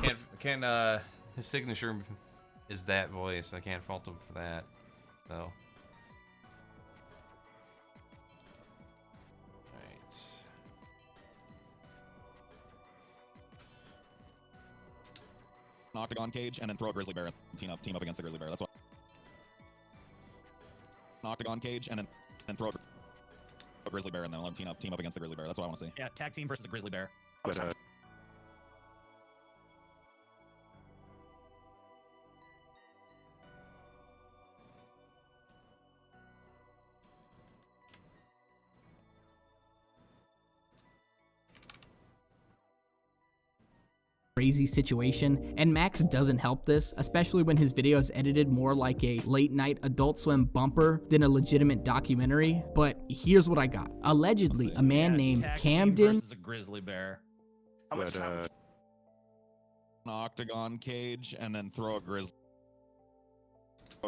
his signature is that voice. I can't fault him for that. So An octagon cage and then throw a grizzly bear and team up against the grizzly bear. That's what. An octagon cage and then throw a grizzly bear and then let him team up against the grizzly bear. That's what I want to see. Yeah, tag team versus a grizzly bear. But, crazy situation, and Max doesn't help this, especially when his video is edited more like a late night Adult Swim bumper than a legitimate documentary. But here's what I got. Allegedly, a man named Camden versus a grizzly bear. But, An octagon cage and then throw a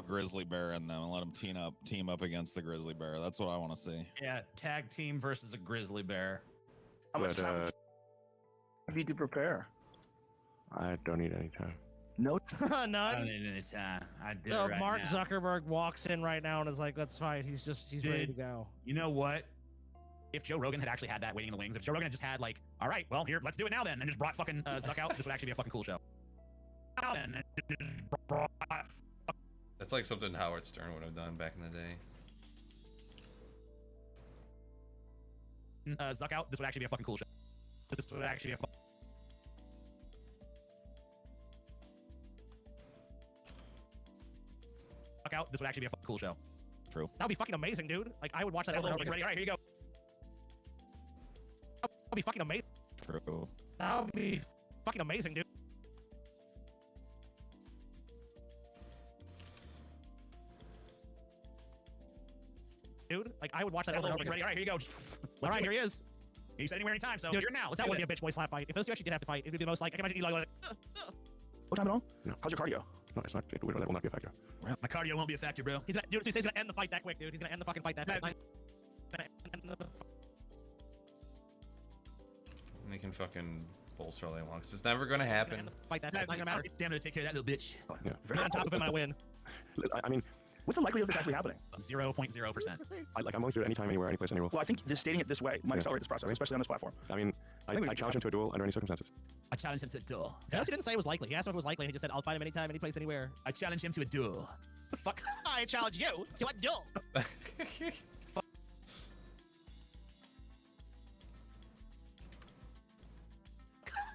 grizzly bear and then let him team up against the grizzly bear. That's what I want to see. Yeah, tag team versus a grizzly bear. How much time have you to prepare? I don't need any time. No, none. I don't need any time. I do So it right Mark now. Zuckerberg walks in right now and is like, "Let's fight." He's ready to go. You know what? If Joe Rogan had actually had that waiting in the wings, if Joe Rogan had just had like, all right, well here, let's do it now then, and just brought fucking Zuck out, this would actually be a fucking cool show. that's like something Howard Stern would have done back in the day. Zuck out, this would actually be a fucking cool show. This would actually be a out, this would actually be a fucking cool show. True. That would be fucking amazing, dude. Like, I would watch that over and over again. Ready? All right, here you go. That would be fucking amazing. True. That would be fucking amazing, dude. Dude, like, I would watch that over and over again. Ready? All right, here you go. All right, here he is. You said anywhere, anytime, so Dude, here now. Let's that do wouldn't be this. a bitch boy slap fight. If those two actually did have to fight, it would be the most like, I can imagine Eli like, No time at all? No. How's your cardio? No, it's not. That will not be a factor. My cardio won't be a factor, bro. he's gonna, dude, he's gonna end the fight that quick, dude. He's gonna end the fucking fight that fast. And they can fucking bolster all they want, 'cause it's never gonna happen. Fight that fast. It's damn to take care of that little bitch. Yeah. If you're on top of him, I win. I mean, what's the likelihood of this actually happening? 0.0%. I'm willing to do it anytime, anywhere, anyplace, anywhere. Well, I think this stating it this way might accelerate this process, especially on this platform. I mean, I challenge him to a duel under any circumstances. I challenge him to a duel. He also didn't say it was likely. He asked him if it was likely, and he just said, I'll fight him anytime, any place, anywhere. I challenge him to a duel. The fuck? I challenge you to a duel.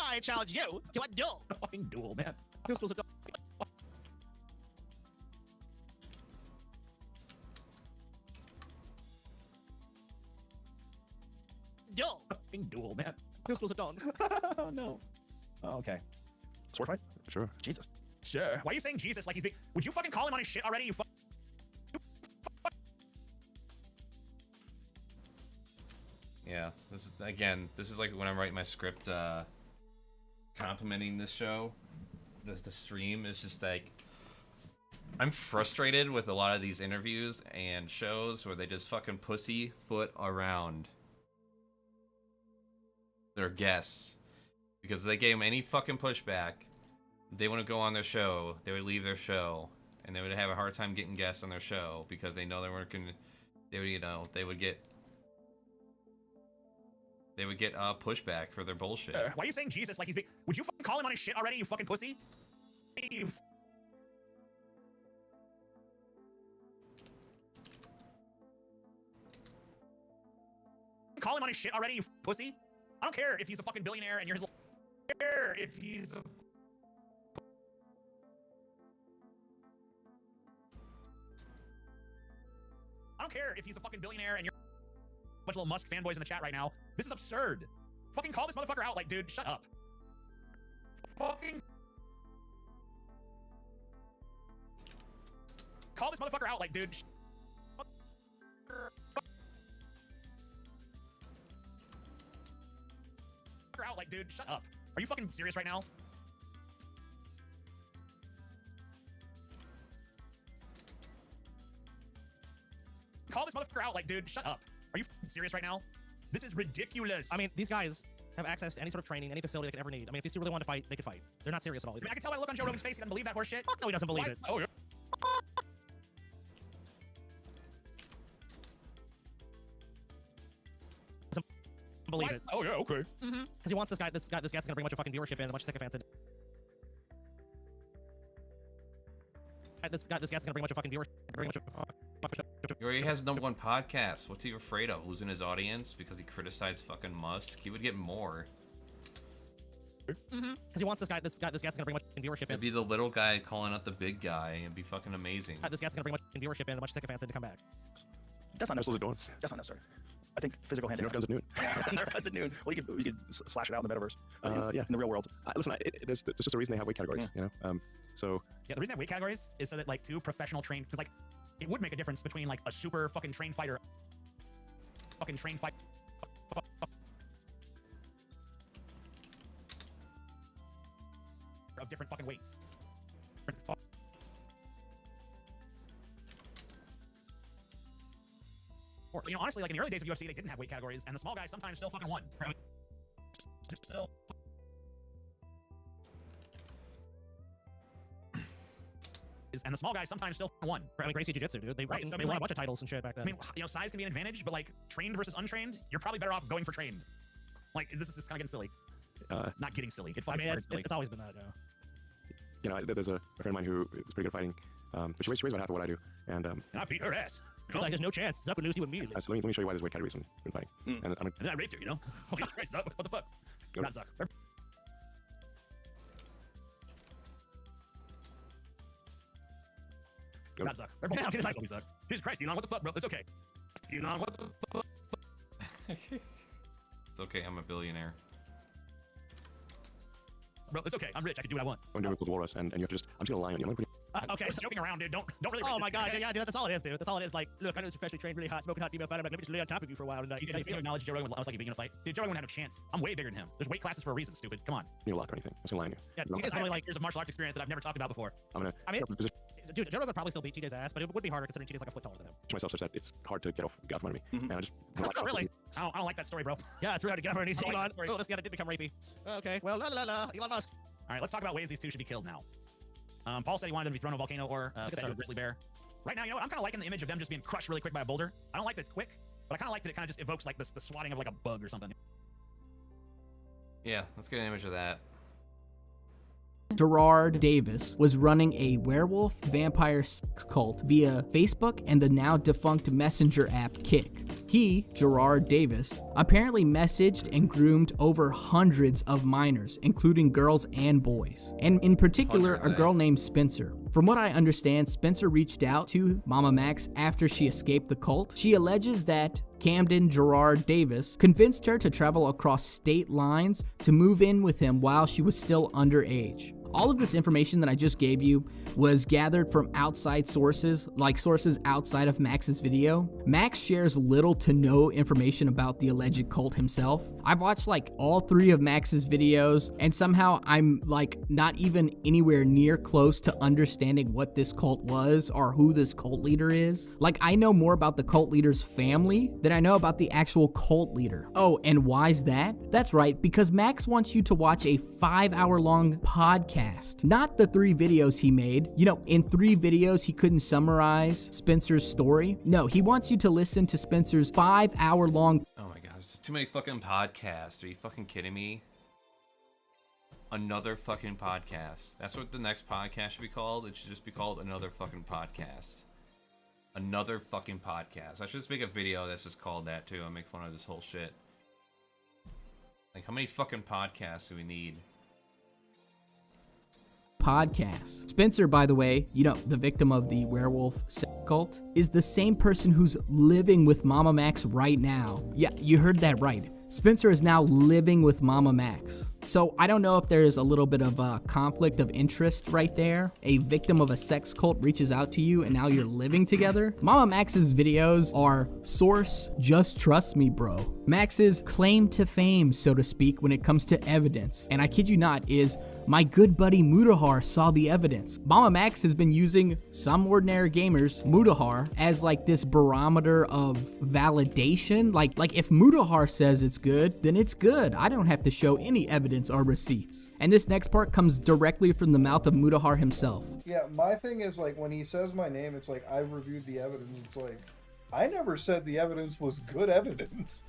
I challenge you to a duel. A fucking duel, man. This was a duel. Duel. Fucking duel, man. This was a dawn. Oh, no. Oh, okay. Sword fight? Sure. Jesus. Sure. Why are you saying Jesus like he's being... Would you fucking call him on his shit already, you fuck... Yeah, this is like when I'm writing my script, complimenting this show, the stream is just like, I'm frustrated with a lot of these interviews and shows where they just fucking pussyfoot around their guests, because they gave them any fucking pushback, they want to go on their show, they would leave their show, and they would have a hard time getting guests on their show because they know they weren't gonna, they would get pushback for their bullshit. Why are you saying Jesus like he's being... Would you fucking call him on his shit already, you fucking pussy? You... Call him on his shit already, you pussy? I don't care if he's a fucking billionaire and you're his... I don't care if he's a... I don't care if he's a fucking billionaire and you're a bunch of little Musk fanboys in the chat right now. This is absurd. Fucking call this motherfucker out, like, dude, shut up. Fucking... Call this motherfucker out, like, dude. Out, like, dude, shut up. Are you fucking serious right now? Call this motherfucker out, like, dude, shut up. Are you fucking serious right now? This is ridiculous. I mean, these guys have access to any sort of training, any facility they could ever need. I mean, if these two really want to fight, they could fight. They're not serious at all. I mean, I can tell by the look on Joe Rogan's face he doesn't believe that horse shit. Fuck no, he doesn't believe it. Oh, yeah. Believe it. Oh, yeah, okay. Because he wants this guy, this guy's gonna bring a bunch of fucking viewership in, a bunch of sycophants in. This guy's gonna bring a bunch of fucking viewership. He already has #1 podcast. What's he afraid of? Losing his audience because he criticized fucking Musk? He would get more. Because he wants this guy's gonna bring a bunch of viewership in. It'd be the little guy calling out the big guy. It'd be fucking amazing. This guy's gonna bring a bunch of viewership in, a bunch of sycophants in to come back. That's not necessary. That's not necessary. I think physical hand. Nerf guns at noon. Nerf guns at noon. Well, you could slash it out in the metaverse. Yeah, in the real world. Listen, there's just a reason they have weight categories. You know. So yeah, the reason they have weight categories is so that like two professional trained, because like it would make a difference between like a super fucking trained fighter, fucking trained fight. Of different fucking weights. Or, you know, honestly, like in the early days of UFC, they didn't have weight categories, and the small guys sometimes still fucking won. Still. And the small guys sometimes still won. I mean, Gracie Jiu-Jitsu, dude. They won a bunch of titles and shit back then. I mean, you know, size can be an advantage, but like trained versus untrained, you're probably better off going for trained. Like, this is just kind of getting silly. Not getting silly. I mean, it's always been that, yeah. You know, there's a friend of mine who is pretty good at fighting, but she weighs about half of what I do, and I beat her ass. She's like, there's no chance. Zuck would lose you immediately. So let me show you why there's weight categories in fighting. And I raped her, you know? Jesus Christ, Zuck, what the fuck? You're not Zuck. go. That suck. They're both down. Jesus Christ, suck. Jesus Christ, Elon, what the fuck, bro? It's okay. Elon, what the fuck? It's okay, I'm a billionaire. Bro, it's okay. I'm rich. I can do what I want. I'm doing with Walrus, and you have to I'm just gonna lie on you. I'm gonna put Okay, joking around, dude. Don't really. Oh my god, yeah, dude, that's all it is, dude. That's all it is. Like, look, I know it's especially trained, really hot, smoking hot female fighter, but let me just lay on top of you for a while tonight. You guys acknowledge Joe Rogan was like being in a fight. Dude, Joe Rogan wouldn't have a chance. I'm way bigger than him. There's weight classes for a reason, stupid. Come on. you luck or anything. I'm just gonna lie on you. Yeah, No. TJ's probably like years of martial arts experience that I've never talked about before. I'm gonna I mean, put position dude, Joe Rogan would probably still beat TJ's ass, but it would be harder considering TJ's like a foot taller than him. myself such that it's hard to get off from under me. And I just Oh, really? I don't like that story, bro. Yeah, it's really hard to get over anything. I don't like Elon. that story. Oh, this guy did become rapey. Okay, well, Elon Musk. All right, let's talk about ways these two should be killed now. Paul said he wanted them to be thrown in a volcano or fed to a grizzly bear. Right now, you know what? I'm kind of liking the image of them just being crushed really quick by a boulder. I don't like that it's quick, but I kind of like that it kind of just evokes like the swatting of like a bug or something. Yeah, let's get an image of that. Gerard Davis was running a werewolf vampire sex cult via Facebook and the now defunct messenger app Kick. He, Gerard Davis, apparently messaged and groomed over hundreds of minors, including girls and boys, and in particular a girl named Spencer. From what I understand, Spencer reached out to Mama Max after she escaped the cult. She alleges that Camden Gerard Davis convinced her to travel across state lines to move in with him while she was still underage. All of this information that I just gave you was gathered from outside sources, like sources outside of Max's video. Max shares little to no information about the alleged cult himself. I've watched like all 3 of Max's videos, and somehow I'm like not even anywhere near close to understanding what this cult was or who this cult leader is. Like, I know more about the cult leader's family than I know about the actual cult leader. Oh, and why's that? That's right, because Max wants you to watch a 5-hour-long podcast, not the 3 videos he made. You know, in 3 videos, he couldn't summarize Spencer's story. No, he wants you to listen to Spencer's 5-hour-long. Oh my god, there's too many fucking podcasts. Are you fucking kidding me? Another fucking podcast. That's what the next podcast should be called. It should just be called Another Fucking Podcast. Another fucking podcast. I should just make a video that's just called that too. I'll make fun of this whole shit. Like, how many fucking podcasts do we need? Podcast. Spencer, by the way, you know, the victim of the werewolf cult, is the same person who's living with Mama Max right now. Yeah, you heard that right. Spencer is now living with Mama Max. So I don't know if there's a little bit of a conflict of interest right there. A victim of a sex cult reaches out to you and now you're living together. Mama Max's videos are source, just trust me, bro. Max's claim to fame, so to speak, when it comes to evidence, and I kid you not, is my good buddy Mutahar saw the evidence. Mama Max has been using Some Ordinary Gamers, Mutahar, as like this barometer of validation. Like if Mutahar says it's good, then it's good. I don't have to show any evidence or receipts. And this next part comes directly from the mouth of Mutahar himself. Yeah, my thing is like when he says my name, it's like I've reviewed the evidence. It's like I never said the evidence was good evidence.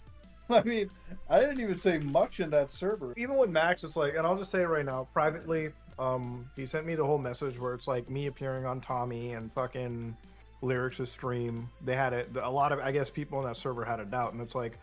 I mean, I didn't even say much in that server. Even with Max, it's like, and I'll just say it right now, privately, he sent me the whole message where it's like me appearing on Tommy and fucking Lyrics' stream. They had it, a lot of, I guess, people in that server had a doubt, and it's like,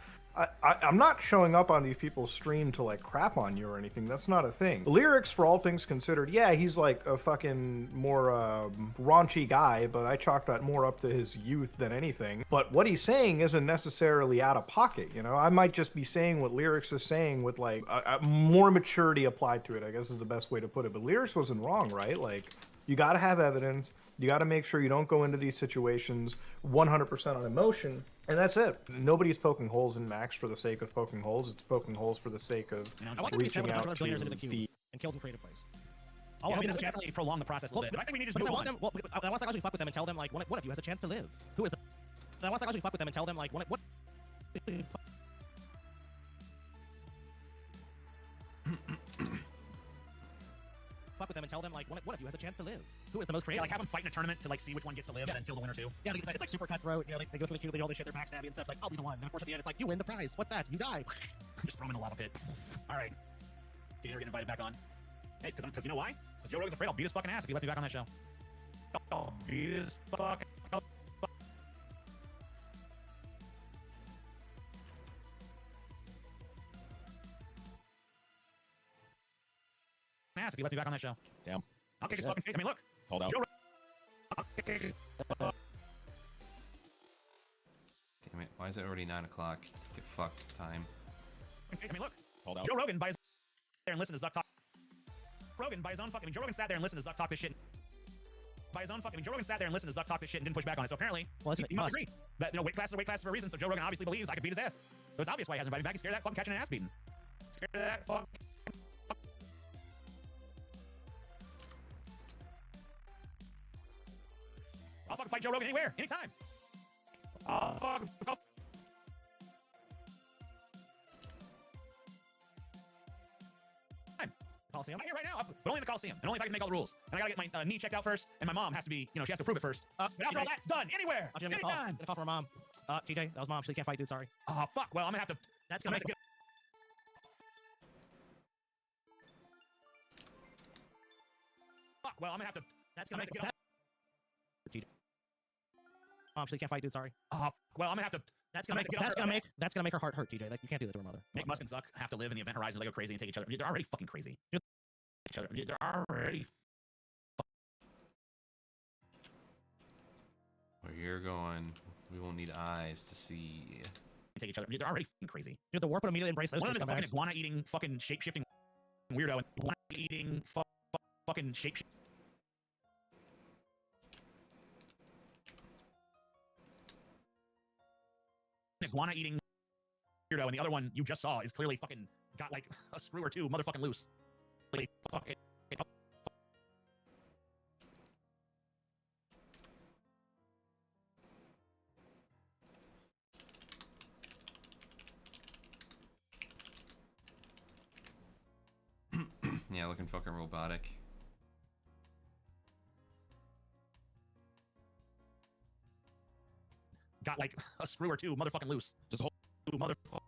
I'm not showing up on these people's stream to like crap on you or anything. That's not a thing. Lyrics, for all things considered, yeah, he's like a fucking more raunchy guy, but I chalk that more up to his youth than anything. But what he's saying isn't necessarily out of pocket, you know? I might just be saying what Lyrics is saying with like more maturity applied to it, I guess is the best way to put it. But Lyrics wasn't wrong, right? Like, you gotta have evidence. You gotta make sure you don't go into these situations 100% on emotion. And that's it. Nobody's poking holes in Max for the sake of poking holes. It's poking holes for the sake of reaching out to the... and killed in creative ways. All of it is definitely prolong the process a little bit. But I think we need to move on. I want to actually fuck with them and tell them like, one of you has a chance to live. Who is the... I want to actually fuck with them and tell them like, what... fuck with them and tell them like, one of you has a chance to live. Who is the most creative? Yeah, like have them fight in a tournament to like see which one gets to live and then kill the winner too. Yeah, it's like super cutthroat. You know, they go through the cube, they do all this shit, they're backstabby and stuff. Like, I'll be the one. And of course, at the end, it's like, you win the prize. What's that? You die. Just throw him in the lava pit. All right. Can you ever get invited back on? Hey, it's because you know why? Because Joe Rogan's afraid I'll beat his fucking ass if he lets me back on that show. I'll beat his fucking ass if he lets me back on that show. Damn. I'll kick his fucking face. I mean, look. Hold out. Joe Rogan. I'll kick his Damn it! Why is it already 9 o'clock? Get fucked. Time. I mean, look. Hold out. Joe Rogan by his there and listen to Zuck talk. Rogan by his own fucking. Joe Rogan sat there and listened to Zuck talk this shit. By his own fucking. Joe Rogan sat there and listened to Zuck talk this shit and didn't push back on it. So apparently, he must agree that weight class are weight class for a reason. So Joe Rogan obviously believes I could beat his ass. So it's obvious why he hasn't invited me back. He's scared of that fucking catching an ass beating. Scared of that fuck. I'll fucking fight Joe Rogan anywhere, anytime. Fuck. Coliseum. I'm here right now, but only in the Coliseum, and only if I can make all the rules. And I gotta get my knee checked out first, and my mom has to be, she has to prove it first. But after all that's done, anywhere, I'm gonna anytime. call for mom. TJ, that was mom. She can't fight, dude. Sorry. Oh fuck. Well, I'm gonna have to. That's gonna make it. Fuck. Well, I'm gonna have to. That's gonna make it. TJ. Mom, she can't fight, dude. Sorry. Oh well, I'm gonna have to. That's gonna make her heart hurt, TJ. Like, you can't do that to her mother. Make Musk and Zuck have to live in the event horizon. They go crazy and take each other. They're already fucking crazy. They're already. Where you're going, we will need eyes to see. Take each other. They're already fucking crazy. Dude, the warp would immediately embrace those. One of them is a fucking iguana eating, fucking shape shifting weirdo, and iguana eating fucking shape. Iguana eating weirdo, and the other one you just saw is clearly fucking got like a screw or two motherfucking loose. Like, fuck it. Yeah, looking fucking robotic. Got like a screw or two motherfucking loose. Just hold motherfucker.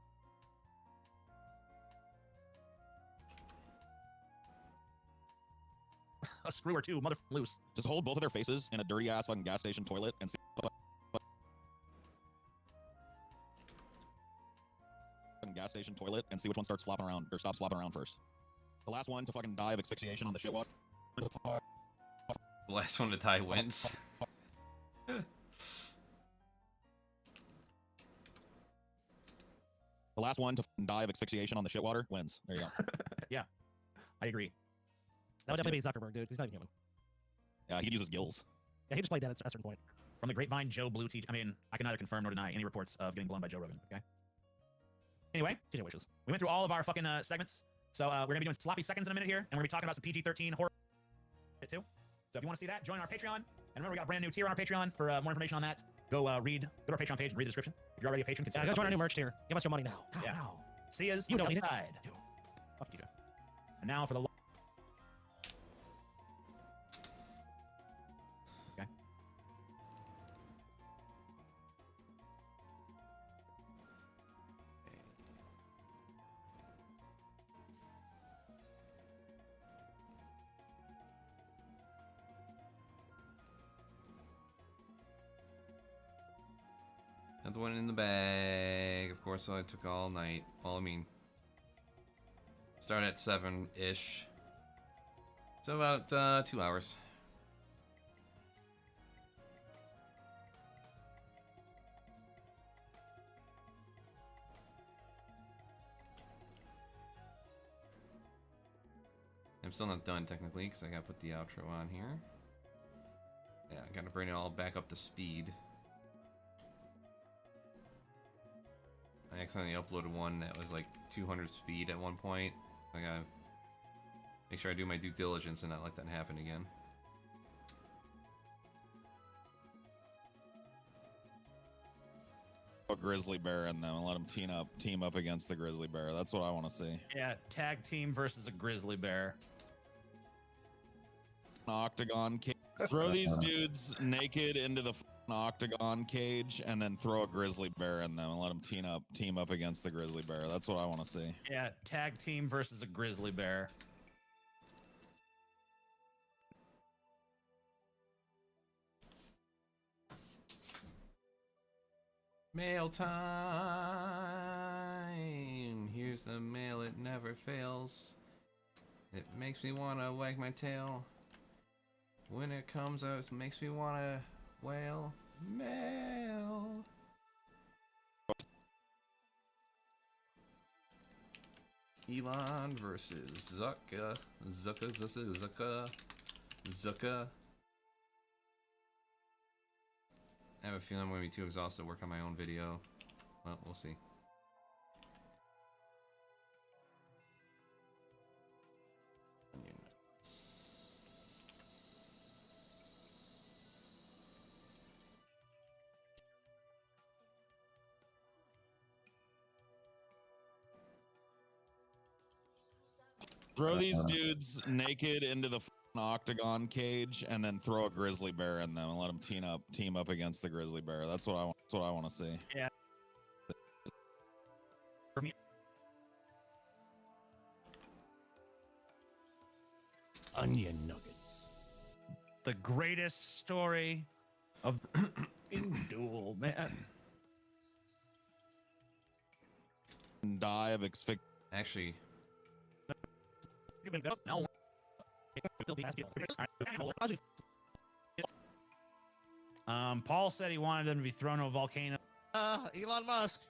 A screw or two motherfucking loose. Just hold both of their faces in a dirty ass fucking gas station toilet and see. Gas station toilet and see which one starts flopping around or stops flopping around first. The last one to fucking die of asphyxiation on the shit water. The last one to die wins. The last one to die of asphyxiation on the shit water wins. There you go. Yeah, I agree. That would definitely be Zuckerberg, dude. He's not even human. Yeah, he'd use his gills. Yeah, he just played dead at a certain point. From the grapevine, Joe Blue T. I mean, I can neither confirm nor deny any reports of getting blown by Joe Rogan. Okay. Anyway, TJ wishes. We went through all of our fucking segments. So we're gonna be doing sloppy seconds in a minute here, and we're gonna be talking about some PG-13 horror shit too. So if you want to see that, join our Patreon. And remember, we got a brand new tier on our Patreon. For more information on that, go go to our Patreon page and read the description. If you're already a patron, consider go join our new merch tier. Give us your money now. Yeah. Now. See us You don't need it. outside. Fuck you, Joe. And now for the. Okay. Another one in the bag. Of course, I took all night. Well, I mean, start at 7-ish. So about 2 hours. I'm still not done technically because I gotta put the outro on here. Yeah, I gotta bring it all back up to speed. I accidentally uploaded one that was like 200 speed at one point. So I gotta make sure I do my due diligence and not let that happen again. A grizzly bear in them and let them team up against the grizzly bear. That's what I want to see. Yeah, tag team versus a grizzly bear. Octagon cage. Throw these dudes naked into the octagon cage and then throw a grizzly bear in them and let them team up against the grizzly bear. That's what I want to see. Yeah, tag team versus a grizzly bear. Mail time! Here's the mail, it never fails. It makes me wanna wag my tail. When it comes out, it makes me wanna Whale mail. Elon versus Zucka. Zucka. I have a feeling I'm going to be too exhausted to work on my own video. Well, we'll see. Throw these dudes naked into the octagon cage, and then throw a grizzly bear in them, and let them team up against the grizzly bear. That's what I want. That's what I want to see. Yeah. For me. Onion nuggets. The greatest story of in duel, man. Die of asphyxiation. Actually, no. Paul said he wanted them to be thrown to a volcano. Elon Musk.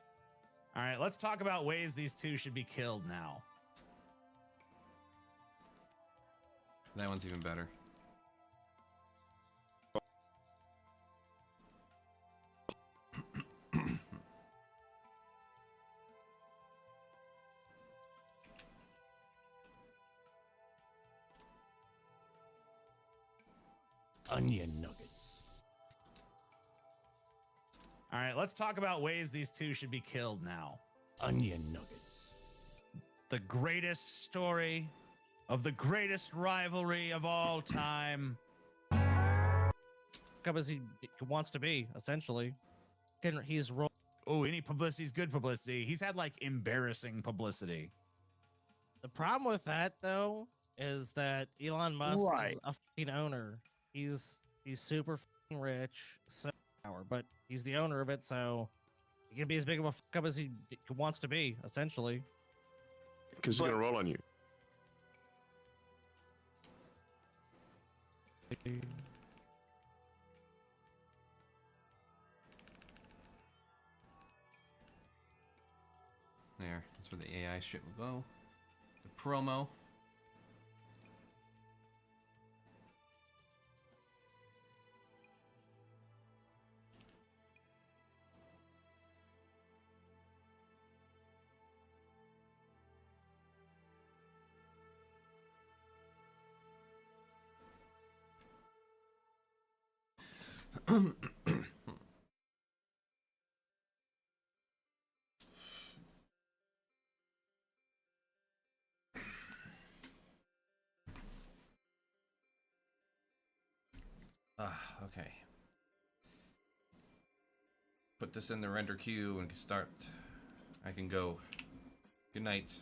All right, let's talk about ways these two should be killed now. that one's even better. Onion nuggets. All right, let's talk about ways these two should be killed now. Onion nuggets. The greatest story of the greatest rivalry of all time. Because he wants to be, essentially. He's oh, any publicity is good publicity. He's had like embarrassing publicity. The problem with that though is that Elon Musk is a fucking owner. He's super fucking rich, so power, but he's the owner of it, so he can be as big of a fuck up as he wants to be, essentially. Because he's gonna roll on you. There, that's where the AI shit will go. The promo. Okay. Put this in the render queue and start. I can go. Good night.